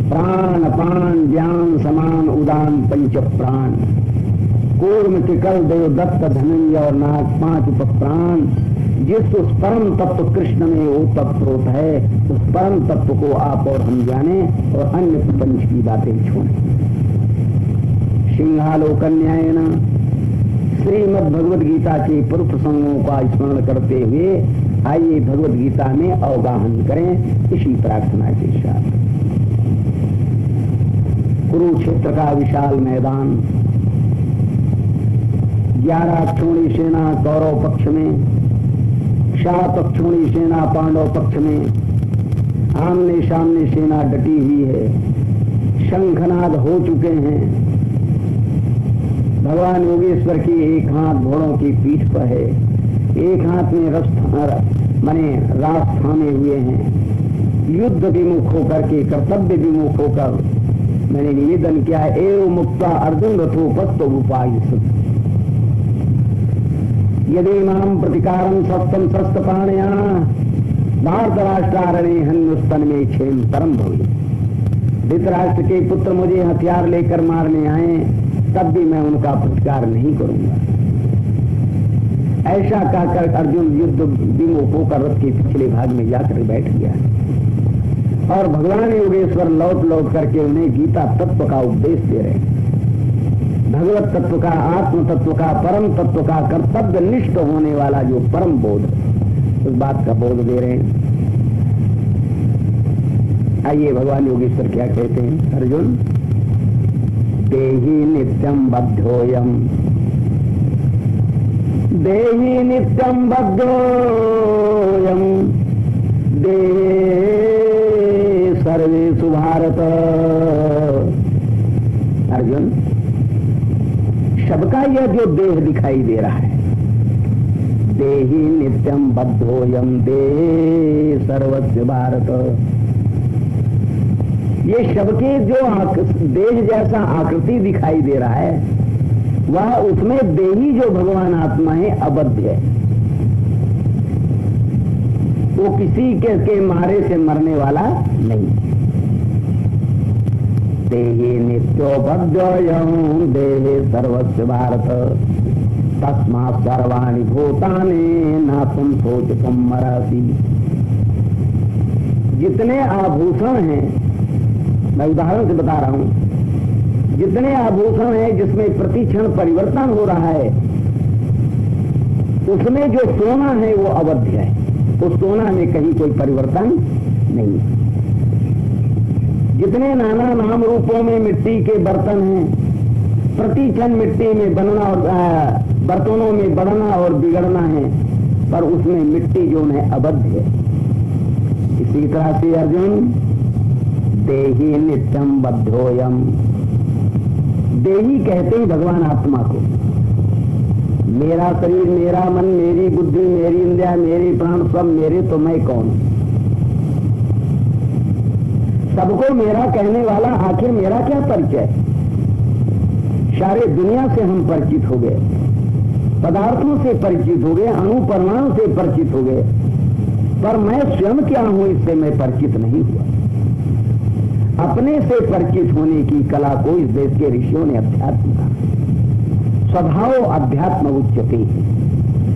प्राण, अपान, ज्ञान, समान, उदान, पंच प्राण, कूर्म, टिकल, देवदत्त, धनंजय और नाग, 5 उपप्राण, जिस उस परम तत्व कृष्ण में वो तत्व है, उस परम तत्व को आप और हम जाने और अन्य प्रपंच की बातें छोड़ें। सिंहालोकन्यायन श्रीमद् भगवद गीता के पूर्व प्रसंगों का स्मरण करते हुए आइए भगवद गीता में अवगाहन करें इसी प्रार्थना के साथ। कुरुक्षेत्र का विशाल मैदान, 11 अक्षोणी सेना कौरव पक्ष में, 7 अक्षोणी सेना पांडव पक्ष में, आमने सामने सेना डटी हुई है। शंखनाद हो चुके हैं। भगवान योगेश्वर की एक हाथ घोड़ों की पीठ पर है, एक हाथ में रास थामे हुए हैं। युद्ध विमुख होकर के, कर्तव्य विमुख होकर मैंने निवेदन किया है, एवं मुक्ता अर्जुन रथोपस्थ उपाय यदि माम प्रतिकारम सप्तम शस्त्र पाणया भारत राष्ट्रारणे हन्युस्तन में क्षेम परम भवे। धृतराष्ट्र के पुत्र मुझे हथियार लेकर मारने आए तब भी मैं उनका प्रतिकार नहीं करूंगा। ऐसा कहकर अर्जुन युद्ध विमुख होकर रथ के पिछले भाग में जाकर बैठ गया और भगवान योगेश्वर लौट लौट करके उन्हें गीता तत्व का उपदेश दे रहे हैं। भगवत तत्व का, आत्म तत्व का, परम तत्व का कर्तव्य निष्ठ होने वाला जो परम बोध, उस बात का बोध दे रहे हैं। आइए भगवान योगेश्वर क्या कहते हैं। अर्जुन, देहि नित्यम बद्धोयम, देहि नित्यम बद्धोयम, देहे सर्वेषु भारत। अर्जुन, सबका यह जो देह दिखाई दे रहा है, देहि नित्यम बद्धोयम देहे सर्वस्य भारत, ये सबके जो देह जैसा आकृति दिखाई दे रहा है, वह उसमें देही जो भगवान आत्मा है अबद्ध है। वो किसी के मारे से मरने वाला नहीं। देहि नित्यो बद्धोयम देहे सर्वस्य भारत, तस्मात् सर्वाणि भूतानि न तुम सोच तुम मरासी। जितने आभूषण हैं, मैं उदाहरण से बता रहा हूं, जितने आभूषण हैं जिसमें प्रतिक्षण परिवर्तन हो रहा है, उसमें जो सोना है वो अवध्य है। उस सोना में कहीं कोई परिवर्तन नहीं। जितने नाना नाम रूपों में मिट्टी के बर्तन हैं, प्रतिक्षण मिट्टी में बनना और बर्तनों में बढ़ना और बिगड़ना है, पर उसमें मिट्टी जो है अबद्ध है। इसी तरह से अर्जुन, देहि नित्यम बद्धोयम, देही कहते हैं भगवान आत्मा को। मेरा शरीर, मेरा मन, मेरी बुद्धि, मेरी इंद्रिया, मेरे प्राण सब मेरे, तो मैं कौन? सबको मेरा कहने वाला आखिर मेरा क्या परिचय? सारे दुनिया से हम परिचित हो गए, पदार्थों से परिचित हो गए, अणु परमाणु से परिचित हो गए, पर मैं स्वयं क्या हूं इससे मैं परिचित नहीं हुआ। अपने से परिचित होने की कला को इस देश के ऋषियों ने अध्यात्म कहा। स्वभाव अध्यात्म उच्यते।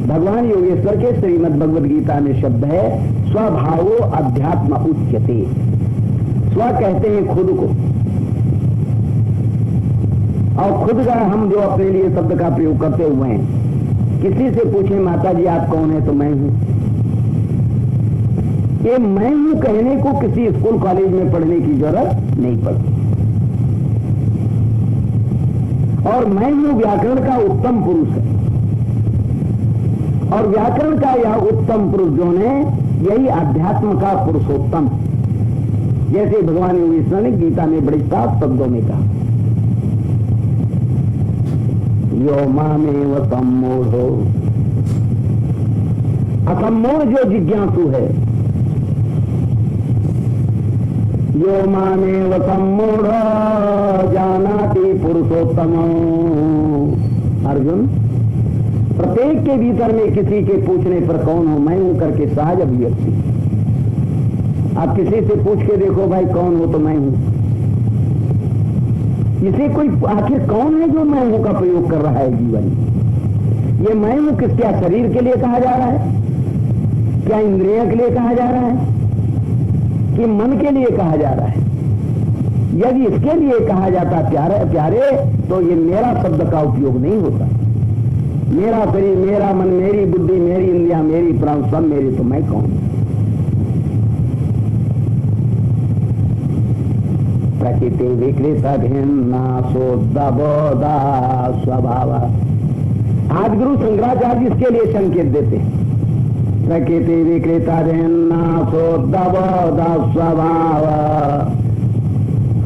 भगवान योगेश्वर के श्रीमद् भगवद गीता में शब्द है स्वभावो अध्यात्म उच्यते। स्व कहते हैं खुद को, और खुद का हम जो अपने लिए शब्द का प्रयोग करते हुए हैं। किसी से पूछे माता जी आप कौन है, तो मैं हूं। ये मैं हूं कहने को किसी स्कूल कॉलेज में पढ़ने की जरूरत नहीं पड़ती। और मैं हूं व्याकरण का उत्तम पुरुष है, और व्याकरण का यह उत्तम पुरुष जो है यही अध्यात्म का पुरुषोत्तम है। जैसे भगवान योगेश्वर ने गीता में बड़े साफ शब्दों में कहा, यो मामेव सम्मूढ़ो, असम्मूढ़ जो जिज्ञासु है, यो मामेव सम्मूढ़ जानाति पुरुषोत्तम। अर्जुन, प्रत्येक के भीतर में किसी के पूछने पर कौन हो, मैं हूं करके सहज अभिव्यक्ति। आप किसी से पूछ के देखो भाई कौन हो, तो मैं हूं। इसे कोई आखिर कौन है जो मैं हूं का प्रयोग कर रहा है जीवन? ये मैं हूं किस, क्या शरीर के लिए कहा जा रहा है? क्या इंद्रियों के लिए कहा जा रहा है कि मन के लिए कहा जा रहा है? यदि इसके लिए कहा जाता प्यारे प्यारे, तो ये मेरा शब्द का उपयोग नहीं होता। मेरा शरीर, मेरा मन, मेरी बुद्धि, मेरी इंद्रिया, मेरी प्राण सब मेरी, तो मैं कौन? प्रकृति विकृत भिन्ना सोदबोधा स्वभाव। आज गुरु शंकराचार्य इसके लिए संकेत देते हैं। प्रकृति विकृत भिन्ना सोदबोधा स्वभाव।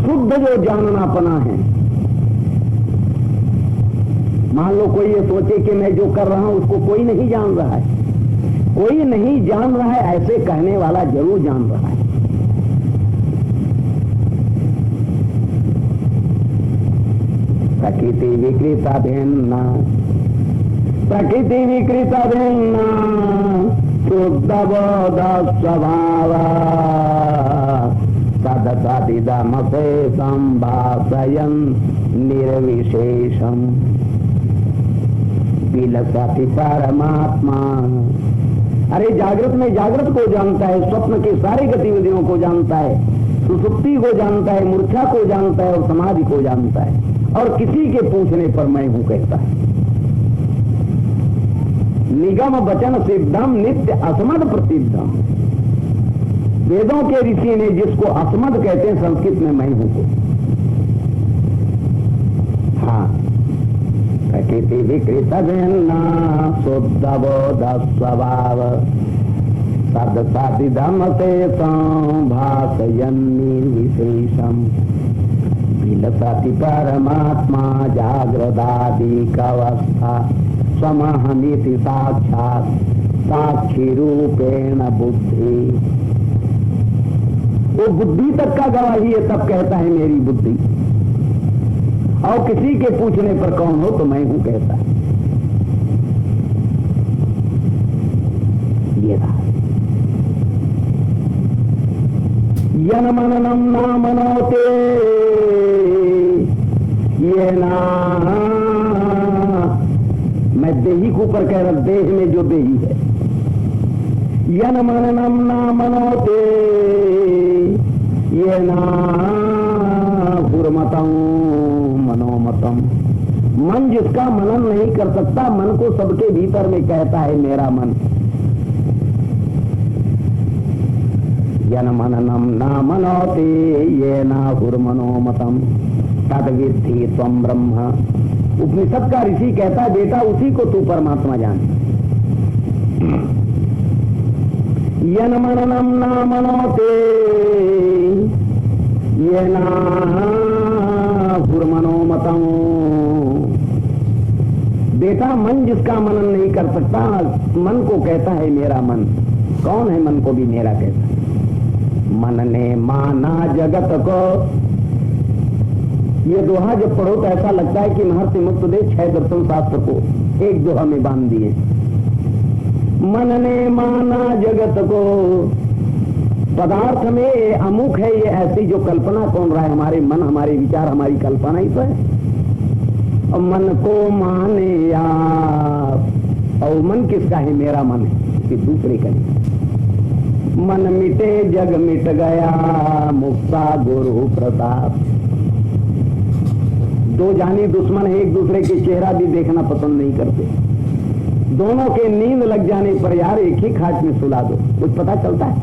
शुद्ध जो जाननापना है, मान लो कोई ये सोचे कि मैं जो कर रहा हूं उसको कोई नहीं जान रहा है, कोई नहीं जान रहा है, ऐसे कहने वाला जरूर जान रहा है। प्रकृति विकृत भिन्ना, प्रकृति विकृत भिन्ना शुद्ध बोध स्वभाव सदसदिदमसे संभाषयन् निर्विशेषम् विलसति परमात्मा अरे जागृत में जागृत को जानता है, स्वप्न की सारी गतिविधियों को जानता है, सुसुप्ति को जानता है, मूर्छा को जानता है और समाधि को जानता है, और किसी के पूछने पर मैं हूं कहता है। निगम वचन सिद्धम नित्य असमद प्रसिद्धम। वेदों के ऋषि ने जिसको असमद कहते हैं संस्कृत में मैं हूं को। हाँ, प्रकृति विकृत भिन्ना शुद्ध बोध स्वभाव सदसाधिधम से भाषयन्नी विशेषम विलसति परमात्मा जागृदादिकवस्था समहमिति साक्षात् साक्षी रूपेण बुद्धि। वो बुद्धि तक का गवाही है, तब कहता है मेरी बुद्धि। और किसी के पूछने पर कौन हो तो मैं हूं कहता है। ये रहा यन मननम ना मनोते ये ना। मैं देही को ऊपर कह रहा, देह में जो देही है। यन मननम ना मनोते ये ना हुरमतम मनोमतम। मन जिसका मनन नहीं कर सकता, मन को सबके भीतर में कहता है मेरा मन। यन मननम ना मनोते ये ना हुरमनोमतम तद्विद्धि त्वं ब्रह्म। उपनिषद का ऋषि कहता है बेटा उसी को तू परमात्मा जान। यन मननम ना मनोते ये ना हुरमनोमतम। बेटा मन जिसका मनन नहीं कर सकता, मन को कहता है मेरा मन। कौन है मन को भी मेरा कहता है? मन ने माना जगत को। ये दोहा जब पढ़ो तो ऐसा लगता है कि महर्षि मुक्तदेव 6 दर्शन शास्त्र को एक दोहा में बांध दिए। मन ने माना जगत को। पदार्थ में ये अमुक है, ये ऐसी जो कल्पना कौन रहा है? हमारे मन, हमारे विचार, हमारी कल्पना ही तो है। और मन को माने आप, और मन किसका है? मेरा मन है, कि दूसरे का नहीं। मन मिटे जग मिट गया मुक्ता गुरु प्रताप। दो जानी दुश्मन है, एक दूसरे के चेहरा भी देखना पसंद नहीं करते। दोनों के नींद लग जाने पर यार एक ही खाट में सुला दो, कुछ पता चलता है?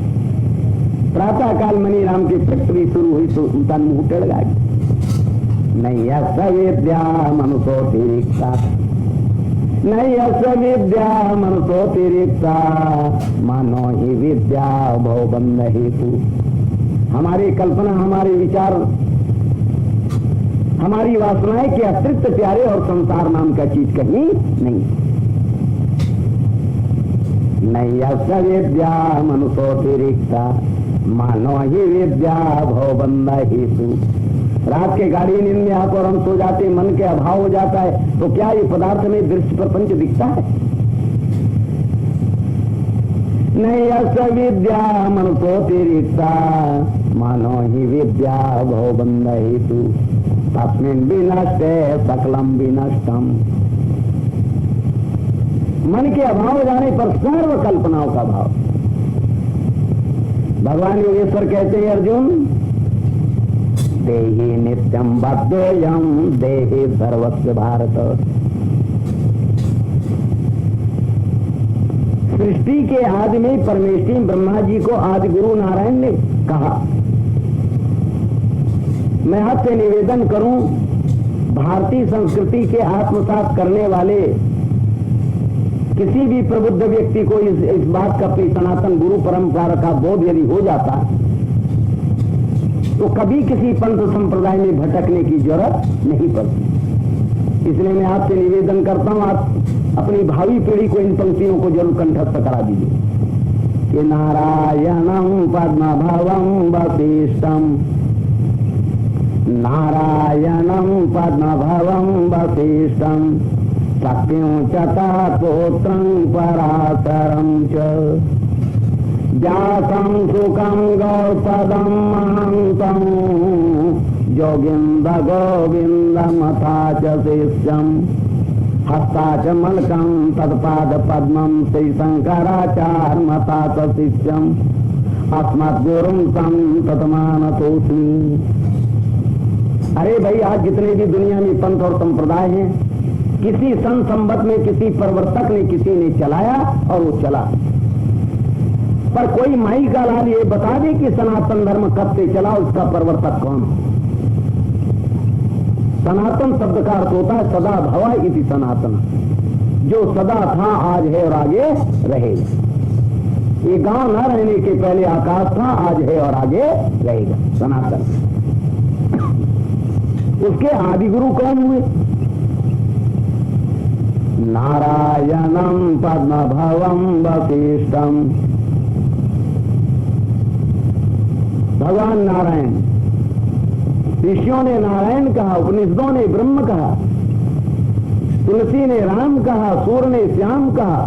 प्रातः काल मनी राम की फैक्ट्री शुरू हुई तो उनका मुंह टेढ़ गया। नहीं विद्या मनुष्योतिरिक्ता, नहीं विद्या मनुष्योतिरिक्ता मानो ही विद्या भवबंध हेतु। हमारी कल्पना, हमारे विचार, हमारी वासनाएं के अतिरिक्त प्यारे और संसार नाम का चीज कहीं नहीं। नहीं विद्या मनुष्योतिरिक्ता मानो ही विद्या भवबंध हेतु। रात के गाड़ी नींद में आकर हम सो जाते, मन के अभाव हो जाता है, तो क्या ये पदार्थ में दृश्य प्रपंच दिखता है? नहीं विद्या मनुष्योतिरिक्ता मानो ही विद्या भवबंध हेतु तस्मिन् विनष्टे सकलम विनष्टम। मन के अभाव हो जाने पर सर्व कल्पनाओं का भाव। भगवान योगेश्वर कहते हैं अर्जुन, देहि नित्यम बद्धेयम देहि सर्वस्व भारत। सृष्टि के आदि में परमेष्ठी ब्रह्मा जी को आदि गुरु नारायण ने कहा। मैं आपसे निवेदन करूं, भारतीय संस्कृति के आत्मसात करने वाले किसी भी प्रबुद्ध व्यक्ति को इस बात का अपनी सनातन गुरु परंपरा का बोध यदि हो जाता तो कभी किसी पंथ संप्रदाय में भटकने की जरूरत नहीं पड़ती। इसलिए मैं आपसे निवेदन करता हूं, आप अपनी भावी पीढ़ी को इन पंक्तियों को जरूर कंठस्थ करा दीजिए कि नारायणं पद्मभवं वसिष्ठं, नारायणं पद्मभवं वसिष्ठं शक्तिं च तत्पुत्रं पराशरं च व्यासं सुखं गौतमं महान्तं योगीन्द्र गोविन्दमथा च शिष्यं हस्ताच मलकम तत्पाद पद्मम श्री शंकराचार्य मता शिष्यम अस्मत् गुरुम तम तत्मानतोस्मि। अरे भाई, आज जितने भी दुनिया में पंथ और संप्रदाय हैं, किसी सन संवत में किसी प्रवर्तक ने किसी ने चलाया और वो चला, पर कोई माई का लाल ये बता दे कि सनातन धर्म कब से चला, उसका प्रवर्तक कौन। सनातन शब्द का अर्थ होता है सदा भवा इति सनातन, जो सदा था, आज है और आगे रहेगा। ये गांव न रहने के पहले आकाश था, आज है और आगे रहेगा, सनातन। उसके आदि गुरु कौन हुए? नारायणम पद्म भवम वशिष्ठम, भगवान नारायण। ऋषियों ने नारायण कहा, उपनिषदों ने ब्रह्म कहा, तुलसी ने राम कहा, सूर्य ने श्याम कहा,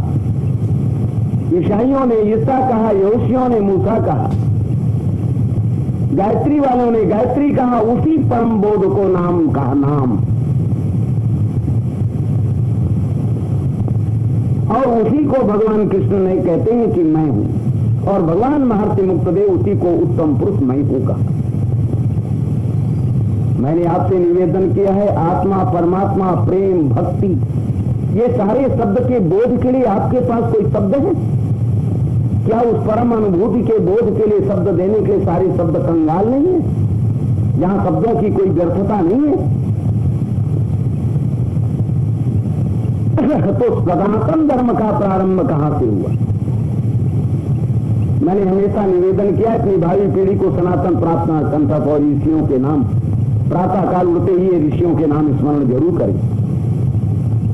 ईसाइयों ने ईसा कहा, योशियों ने मूसा कहा, गायत्री वालों ने गायत्री कहा, उसी परम बोध को नाम कहा, नाम। और उसी को भगवान कृष्ण ने कहते हैं कि मैं हूं, और भगवान महर्षि मुक्तदेव उसी को उत्तम पुरुष मैं हूं कहा। मैंने आपसे निवेदन किया है, आत्मा, परमात्मा, प्रेम, भक्ति, ये सारे शब्द के बोध के लिए आपके पास कोई शब्द है क्या? उस परम अनुभूति के बोध के लिए शब्द देने के लिए सारे शब्द कंगाल नहीं है, जहां शब्दों की कोई व्यर्थता नहीं है। तो सनातन धर्म का प्रारंभ कहां से हुआ? मैंने हमेशा निवेदन किया अपनी भावी पीढ़ी को सनातन प्रार्थना कंठक और ऋषियों के नाम, प्रातः काल उठते ही ऋषियों के नाम स्मरण जरूर करें।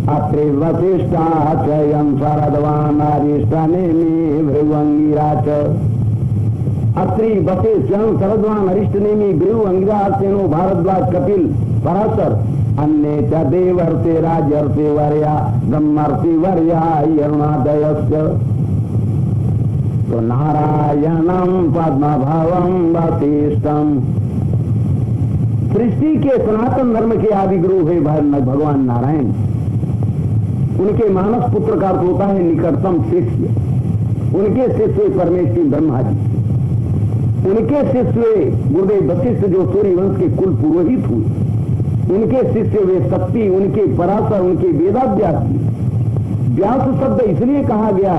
अत्रे वशिष्ठा चयम शरदवान अरिष्टा नेमि भृगुअंगिरा च, अत्रि वशिष्ठ शरदवान अरिष्ट नेमि भृगुअंगिरा सेनो भारद्वाज कपिल पराशर अन्य च देवर्षे राजर्षे वर्या ब्रह्मर्षि वर्या यरुणादयस्य। तो नारायणम पद्मभवम वशिष्ठम, सृष्टि के सनातन धर्म के आदि गुरु है भगवान नारायण। उनके मानस पुत्र का अर्थ होता है निकटतम शिष्य। उनके शिष्य परमेश्वरी ब्रह्मा जी, उनके शिष्य गुरुदेव वशिष्ठ जो सूर्य वंश के कुल पुरोहित हुए, उनके शिष्य वे शक्ति, उनके पराशर, उनके वेदाव्यास जी। व्यास शब्द इसलिए कहा गया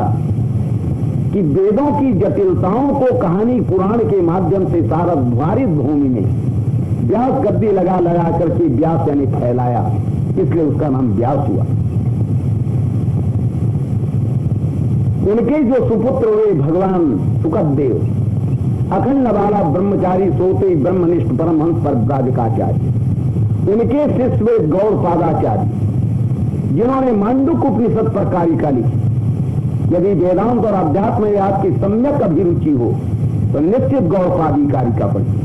कि वेदों की जटिलताओं को कहानी पुराण के माध्यम से सारा भारित भूमि में व्यास गद्दी लगा लगा करके व्यास यानी फैलाया, इसलिए उसका नाम व्यास हुआ। उनके जो सुपुत्र हुए भगवान सुखदेव, अखंड वाला ब्रह्मचारी सोते ब्रह्मनिष्ठ परमहंस पर ब्राजकाचार्य, उनके शिष्य वे गौड़पादाचार्य, जिन्होंने मांडुक उपनिषद पर कारिका लिखी। यदि वेदांत और अध्यात्म में आपकी सम्यक अभिरुचि हो तो निश्चित गौड़पादी कारिका पढ़िए,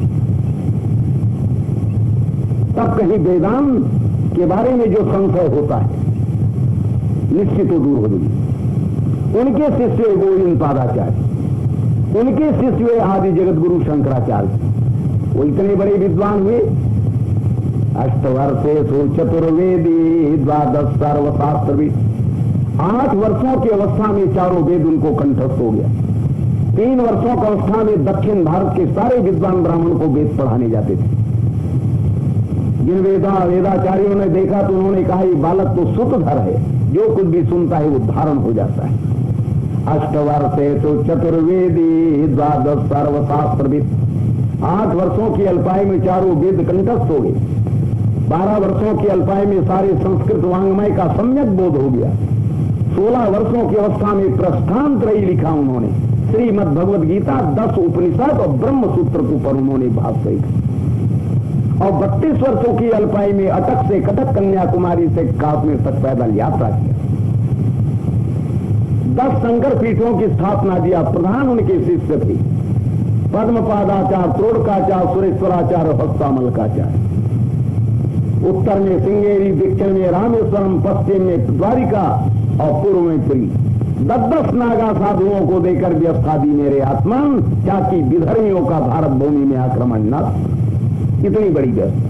तब कहीं वेदांत के बारे में जो संशय होता है निश्चित तो दूर हो जाएगी। उनके शिष्य गोविंद पादाचार्य, उनके शिष्य आदि जगत गुरु शंकराचार्य, वो इतने बड़े विद्वान हुए। अष्टवर्षेषु चतुर्वेदी द्वादश सर्वशास्त्रविद, 8 वर्षों की अवस्था में चारों वेद उनको कंठस्थ हो गया। 3 वर्षों की अवस्था में दक्षिण भारत के सारे विद्वान ब्राह्मण को वेद पढ़ाने जाते थे। जिन वेदाचार्यों ने देखा तो उन्होंने कहा ये बालक तो सूत्रधर है, जो कुछ भी सुनता है वो धारण हो जाता है। अष्टवर्षेषु चतुर्वेदी द्वादश सर्वशास्त्रविद, 8 वर्षों की अल्पायु में चारों वेद कंठस्थ हो गए। 12 वर्षों की अल्पायु में सारे संस्कृत वांग्मय का सम्यक बोध हो गया। 16 वर्षों की अवस्था में प्रस्थानत्रयी लिखा उन्होंने, श्रीमद् भगवद गीता, 10 उपनिषद और ब्रह्म सूत्र के ऊपर उन्होंने भाष्य लिखा। और 32 वर्षों की अल्पायु में अटक से कटक कन्याकुमारी से काश्मीर तक पैदल यात्रा किया। 10 शंकर पीठों की स्थापना दिया। प्रधान उनके शिष्य थे पद्मपादाचार्य, त्रोड़काचार्य, सुरेश्वराचार्य और हस्तामलकाचार्य। उत्तर में सिंगेरी, दक्षिण में रामेश्वरम, पश्चिम में द्वारिका और पूर्व में पुरी। 10-10 नागा साधुओं को देकर व्यवस्था दी मेरे आत्मान, ताकि विधर्मियों का भारत भूमि में आक्रमण न। इतनी बड़ी व्यवस्था।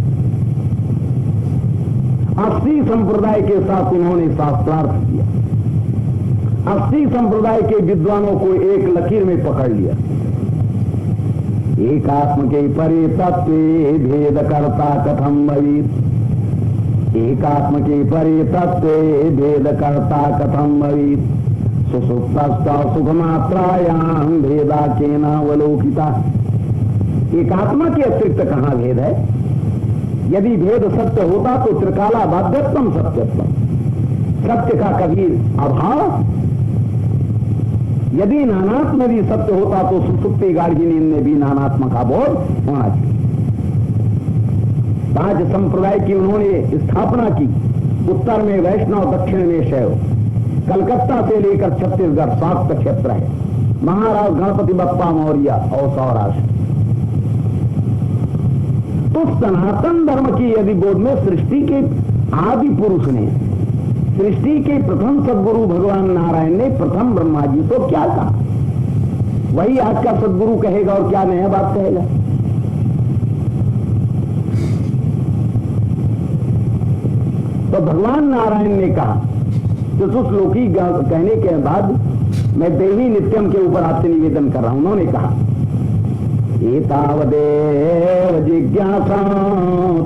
80 संप्रदाय के साथ उन्होंने शास्त्रार्थ किया। 80 संप्रदाय के विद्वानों को एक लकीर में पकड़ लिया। एक आत्म के परे तत्व भेद करता कथम भवित, एक आत्म के परे तत्व भेद करता कथम भवित, सुसुप्त सुखमात्रायाम भेदा के नावलोकिता। एक आत्मा के अतिरिक्त कहां भेद है? यदि भेद सत्य होता तो त्रिकाला बाध्यत्वम सत्यत्वम, सत्य का कभी अभाव। यदि नानात्म भी सत्य होता तो सुसुप्ति गाढ़ी नींद में भी नानात्म का बोध होना चाहिए। 5 संप्रदाय की उन्होंने स्थापना की। उत्तर में वैष्णव, दक्षिण में शैव। कलकत्ता से लेकर छत्तीसगढ़ 7 क्षेत्र है। महाराज गणपति बप्पा मौर्य और सौराष्ट्र। तो सनातन धर्म की यदि बोध में सृष्टि के आदि पुरुष ने, सृष्टि के प्रथम सदगुरु भगवान नारायण ने प्रथम ब्रह्मा जी तो क्या कहा, वही आज का सदगुरु कहेगा और क्या नया बात कहेगा। तो भगवान नारायण ने कहा, चतुश्लोकी कहने के बाद मैं देवी नित्यम के ऊपर आपसे निवेदन कर रहा हूं। उन्होंने कहा एतावदेव जिज्ञासा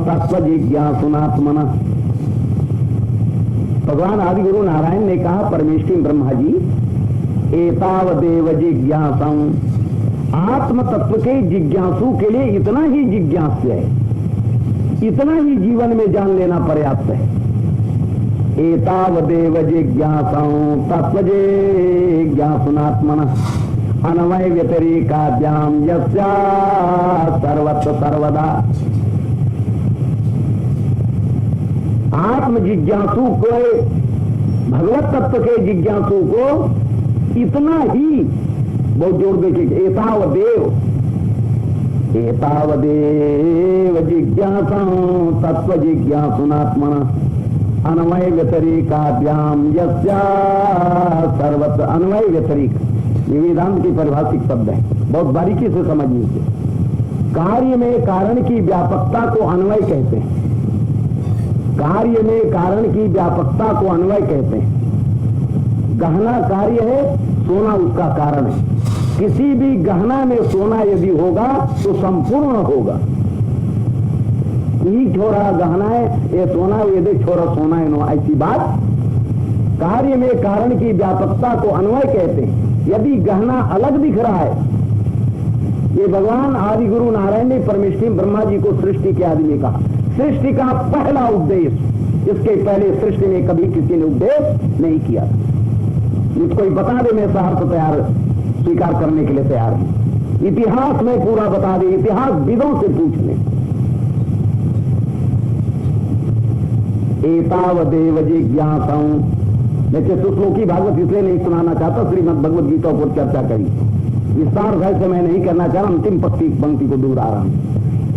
तत्व जिज्ञासुनात्मना। भगवान आदि गुरु नारायण ने कहा, परमेष्टि ब्रह्मा जी, एतावदेव जिज्ञासम, आत्म तत्व के जिज्ञासु के लिए इतना ही जिज्ञास्य है, इतना ही जीवन में जान लेना पर्याप्त है। एतावदेव जिज्ञासं तत्व जिज्ञासुनात्मना अनवय व्यतिरेकाभ्याम यस्या सर्वत्र सर्वदा। आत्म जिज्ञासु को, भगवत तत्व के जिज्ञासु को इतना ही, बहुत जोर देखिए, एतावदेव जिज्ञासं तत्व जिज्ञासुनात्मना अनवय व्यतिरेकाभ्याम यस्या सर्वत्र। अनवय व्यतिरेक ये वेदांत की परिभाषिक शब्द है, बहुत बारीकी से समझिए इसे। कार्य में कारण की व्यापकता को अन्वय कहते हैं। कार्य में कारण की व्यापकता को अन्वय कहते हैं। गहना कार्य है, सोना उसका कारण है। किसी भी गहना में सोना यदि होगा तो संपूर्ण होगा। ये छोरा गहना है, ये सोना, ये देख छोरा सोना है, नो ऐसी बात। कार्य में कारण की व्यापकता को अन्वय कहते हैं। यदि गहना अलग दिख रहा है, ये भगवान आदि गुरु नारायण ने परमेष्टि ब्रह्मा जी को सृष्टि के आदि में कहा। सृष्टि का पहला उपदेश, इसके पहले सृष्टि में कभी किसी ने उपदेश नहीं किया। मुझको बता दे, मैं साहब तैयार स्वीकार करने के लिए तैयार हूं। इतिहास में पूरा बता दे, इतिहास विदों से पूछ ले। एतावदेव जिज्ञासं। मैं चतुश्लोकी भागवत इसलिए नहीं सुनाना चाहता, श्रीमद् भगवद गीता पर चर्चा करी, विस्तार से मैं नहीं करना चाह रहा, अंतिम पंक्ति को दूर आ रहा हूं।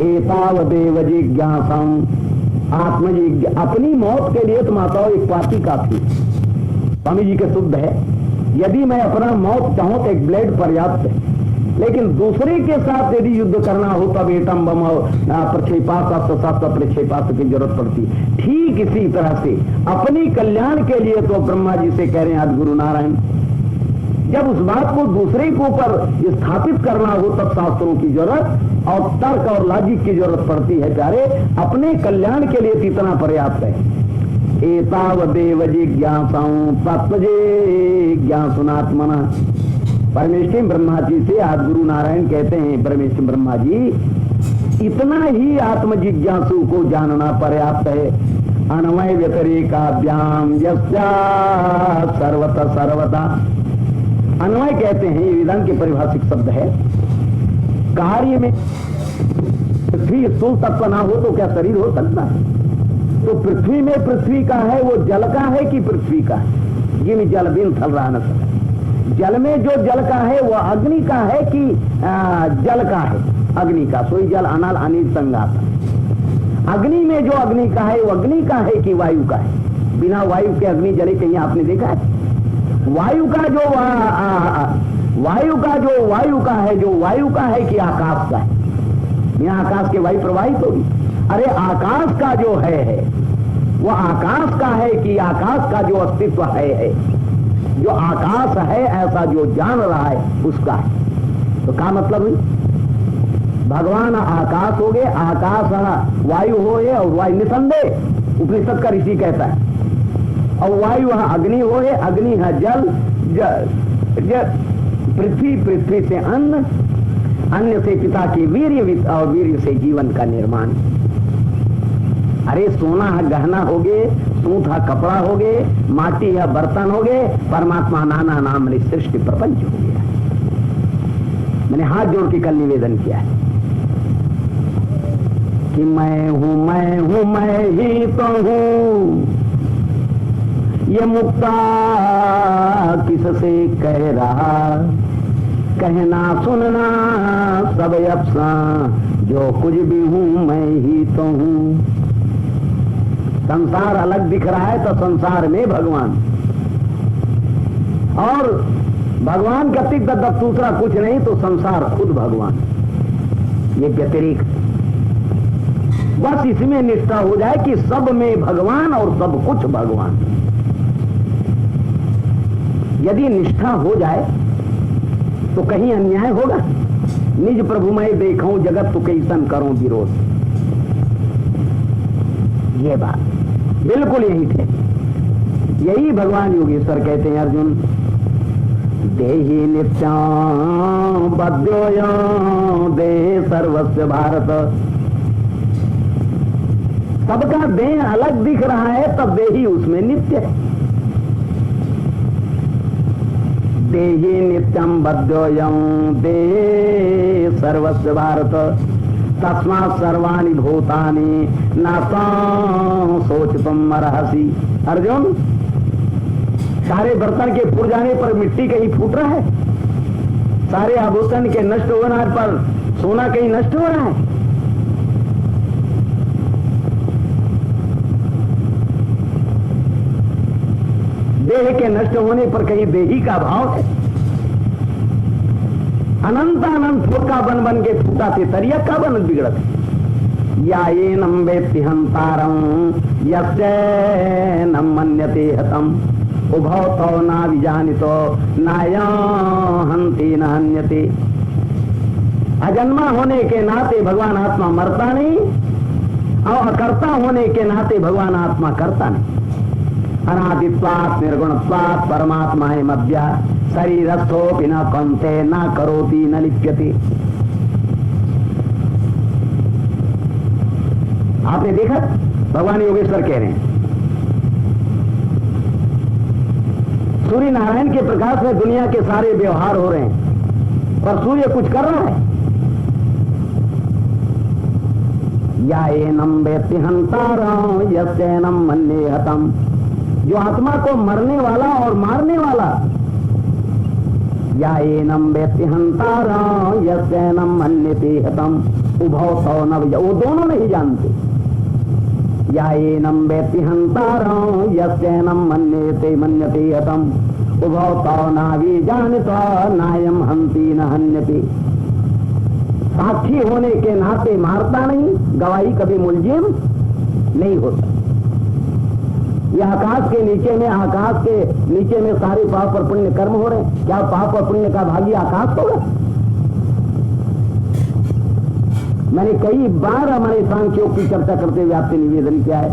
एतावदेव जिज्ञासं, आत्मजिज्ञा। अपनी मौत के लिए तो माताओं एक पार्टी काफी, स्वामी जी के शुद्ध है। यदि मैं अपना मौत चाहूं तो एक ब्लेड पर्याप्त है, लेकिन दूसरे के साथ यदि युद्ध करना हो तब एटम बम प्रक्षेपास्त्र प्रक्षेपास्त्र की जरूरत पड़ती। ठीक इसी तरह से अपनी कल्याण के लिए तो ब्रह्मा जी से कह रहे हैं आज गुरु नारायण, जब उस बात को दूसरे के ऊपर स्थापित करना हो तब शास्त्रों की जरूरत और तर्क और लॉजिक की जरूरत पड़ती है। प्यारे, अपने कल्याण के लिए इतना पर्याप्त है। एतावदेव जिज्ञासं तत्व जिज्ञासुनात्मना। परमेष्टि ब्रह्मा जी से आज गुरु नारायण कहते हैं, परमेष्टि ब्रह्मा जी, इतना ही आत्म जिज्ञासु को जानना पर्याप्त है। अनवय व्यतिरेकाभ्याम यस्या सर्वतः सर्वदा। अन्वय कहते हैं, ये वेदांत के परिभाषिक शब्द है। कार्य में पृथ्वी स्थूल तत्व ना हो तो क्या शरीर हो सकता है? तो पृथ्वी में पृथ्वी का है, वो जल का है कि पृथ्वी का है? जिन जल बिन थल रहा न सकता। जल में जो जल का है वह अग्नि का है कि जल का है? अग्नि का। सोई जल अनल अनिल संगाता। अग्नि में जो अग्नि का है वो अग्नि का है कि वायु का है? बिना वायु के अग्नि जले कहीं आपने देखा है? वायु का जो वायु का है कि आकाश का है? यहाँ आकाश के वायु प्रवाहित होगी। अरे आकाश का जो है वो आकाश का है कि आकाश का जो अस्तित्व है जो आकाश है ऐसा जो जान रहा है उसका है। तो क्या मतलब हुई? भगवान आकाश हो गए, आकाश वायु हो गए और वायु निसंदेह उपनिषद का ऋषि कहता है, और वायु अग्नि हो गए, अग्नि है जल, पृथ्वी, पृथ्वी से अन्न, अन्न से पिता के वीर्य और वीर्य से जीवन का निर्माण। अरे सोना है गहना हो गए, सूत है कपड़ा हो गए, माटी है बर्तन हो गए, परमात्मा नाना नाम सृष्टि प्रपंच हो गया। मैंने हाथ जोड़ के कल निवेदन किया है कि मैं हूं मैं हूं मैं ही तो हूं, ये मुक्ता किससे कह रहा, कहना सुनना सब अफसा, जो कुछ भी हूं मैं ही तो हूं। संसार अलग दिख रहा है तो संसार में भगवान, और भगवान के अतिरिक्त दूसरा कुछ नहीं तो संसार खुद भगवान, ये व्यतिरिक्त। बस इसमें निष्ठा हो जाए कि सब में भगवान और सब कुछ भगवान। यदि निष्ठा हो जाए तो कहीं अन्याय होगा? निज प्रभु मैं देखूं जगत तो कैसन करूं विरोध, ये बात बिल्कुल यही थे। यही भगवान योगेश्वर कहते हैं अर्जुन, देहि नित्यां बद्योऽयं देह सर्वस्य भारत। सबका देह अलग दिख रहा है तब देही उसमें नित्य है। देहि नित्यं बद्योऽयं देह सर्वस्य भारत, तस्मात् सर्वाणि भूतानि न शोचितुम् अर्हसि। अर्जुन, सारे बर्तन के फूट जाने पर मिट्टी कहीं फूट रहा है, सारे आभूषण के नष्ट होने पर सोना कहीं नष्ट हो रहा है। देह के नष्ट होने पर कहीं देही का भाव है। अनंत अनंत फूटा बन बन के फूटा से तरिया का बन बिगड़त। या ये नम वेत्ति हंतारम यस्यैनं मन्यते हतम, उभौ तौ ना विजानितो नाया हंति न हन्यते। अजन्मा होने के नाते भगवान आत्मा मरता नहीं, और अकर्ता होने के नाते भगवान आत्मा करता नहीं। अनादित्वात् निर्गुणत्वात् परमात्मा है मध्या, शरीरस्थोपि न कंते न करोति न लिप्यते। आपने देखा भगवान योगेश्वर कह रहे हैं, सूर्य नारायण के प्रकाश में दुनिया के सारे व्यवहार हो रहे हैं, पर सूर्य कुछ कर रहा है। या एनम वेत्ति हंतारं यस्यैनं मन्ये हतम्, जो आत्मा को मरने वाला और मारने वाला। या एनम वेत्ति हंतारं यस्यैनं मन्यते हतम्, उभौ तौ न विजानीतो, वो दोनों नहीं जानते। या एनम वेत्ति हंतारं यस्यैनं मन्यते हतम्, उभौ तौ न विजानीतो नायं हन्ति न हन्यते। साक्षी होने के नाते मारता नहीं, गवाही कभी मुलजिम नहीं होता। यह आकाश के नीचे में सारे पाप और पुण्य कर्म हो रहे हैं, क्या पाप और पुण्य का भागी आकाश होगा? मैंने कई बार हमारे सांख्यों की चर्चा करते हुए आपसे निवेदन किया है,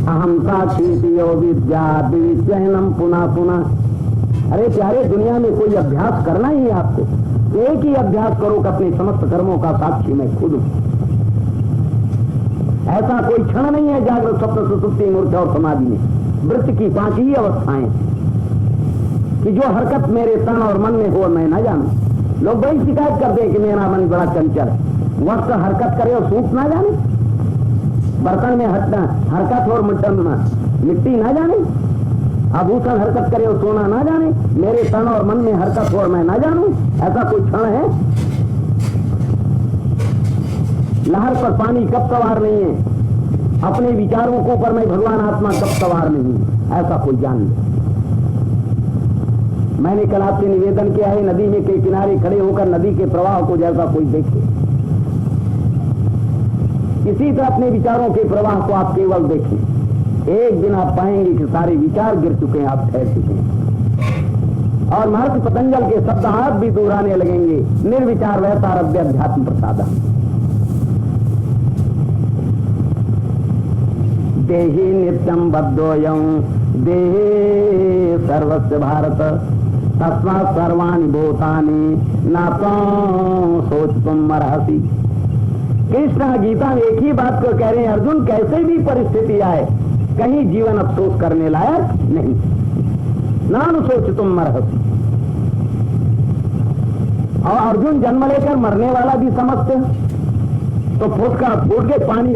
अहम साक्षी यो विद्या विचयनम पुनः पुनः। अरे प्यारे, दुनिया में कोई अभ्यास करना ही है आपको, एक ही अभ्यास करो कि अपने समस्त कर्मों का साक्षी मैं खुद हूं। ऐसा कोई क्षण नहीं है जागृत, स्वप्न, सुषुप्ति, मूर्छा और समाधि में वृत्त की 5 ही अवस्थाएं कि जो हरकत मेरे तन और मन में हो मैं न जानूं। लोग बड़ी शिकायत करते हैं कि मेरा मन बड़ा चंचल है, वक्त हरकत करे और सूख ना जाने, बर्तन में हरकत और मिट्टी ना जाने, आभूषण हरकत करे और सोना ना जाने, मेरे तन और मन में हरकत हो और मैं ना जानूं। ऐसा कोई क्षण है? लहर पर पानी कब सवार नहीं है, अपने विचारों को पर मैं भगवान आत्मा कब सवार नहीं, ऐसा कोई जान ले। मैंने कल आपसे निवेदन किया है, नदी में के किनारे खड़े होकर नदी के प्रवाह को जैसा कोई देखे, इसी तरह अपने विचारों के प्रवाह को आप केवल देखें। एक दिन आप पाएंगे कि सारे विचार गिर चुके हैं, आप ठहर चुके हैं। और महर्षि पतंजल के शब्दार्थ भी दोहराने लगेंगे, निर्विचार वैतारभ्य अध्यात्म प्रसादा। देहि नित्यम बद्धोयं देहे सर्वस्य भारत तस्मात् सर्वाणि भूतानि न त्वं शोचितुम् अर्हसि। कृष्ण गीता में एक ही बात को कह रहे हैं, अर्जुन कैसे भी परिस्थिति आए कहीं जीवन अफसोस करने लायक नहीं, नानुशोचितुम् अर्हसि। और अर्जुन जन्म लेकर मरने वाला भी समझते, तो फूट के पानी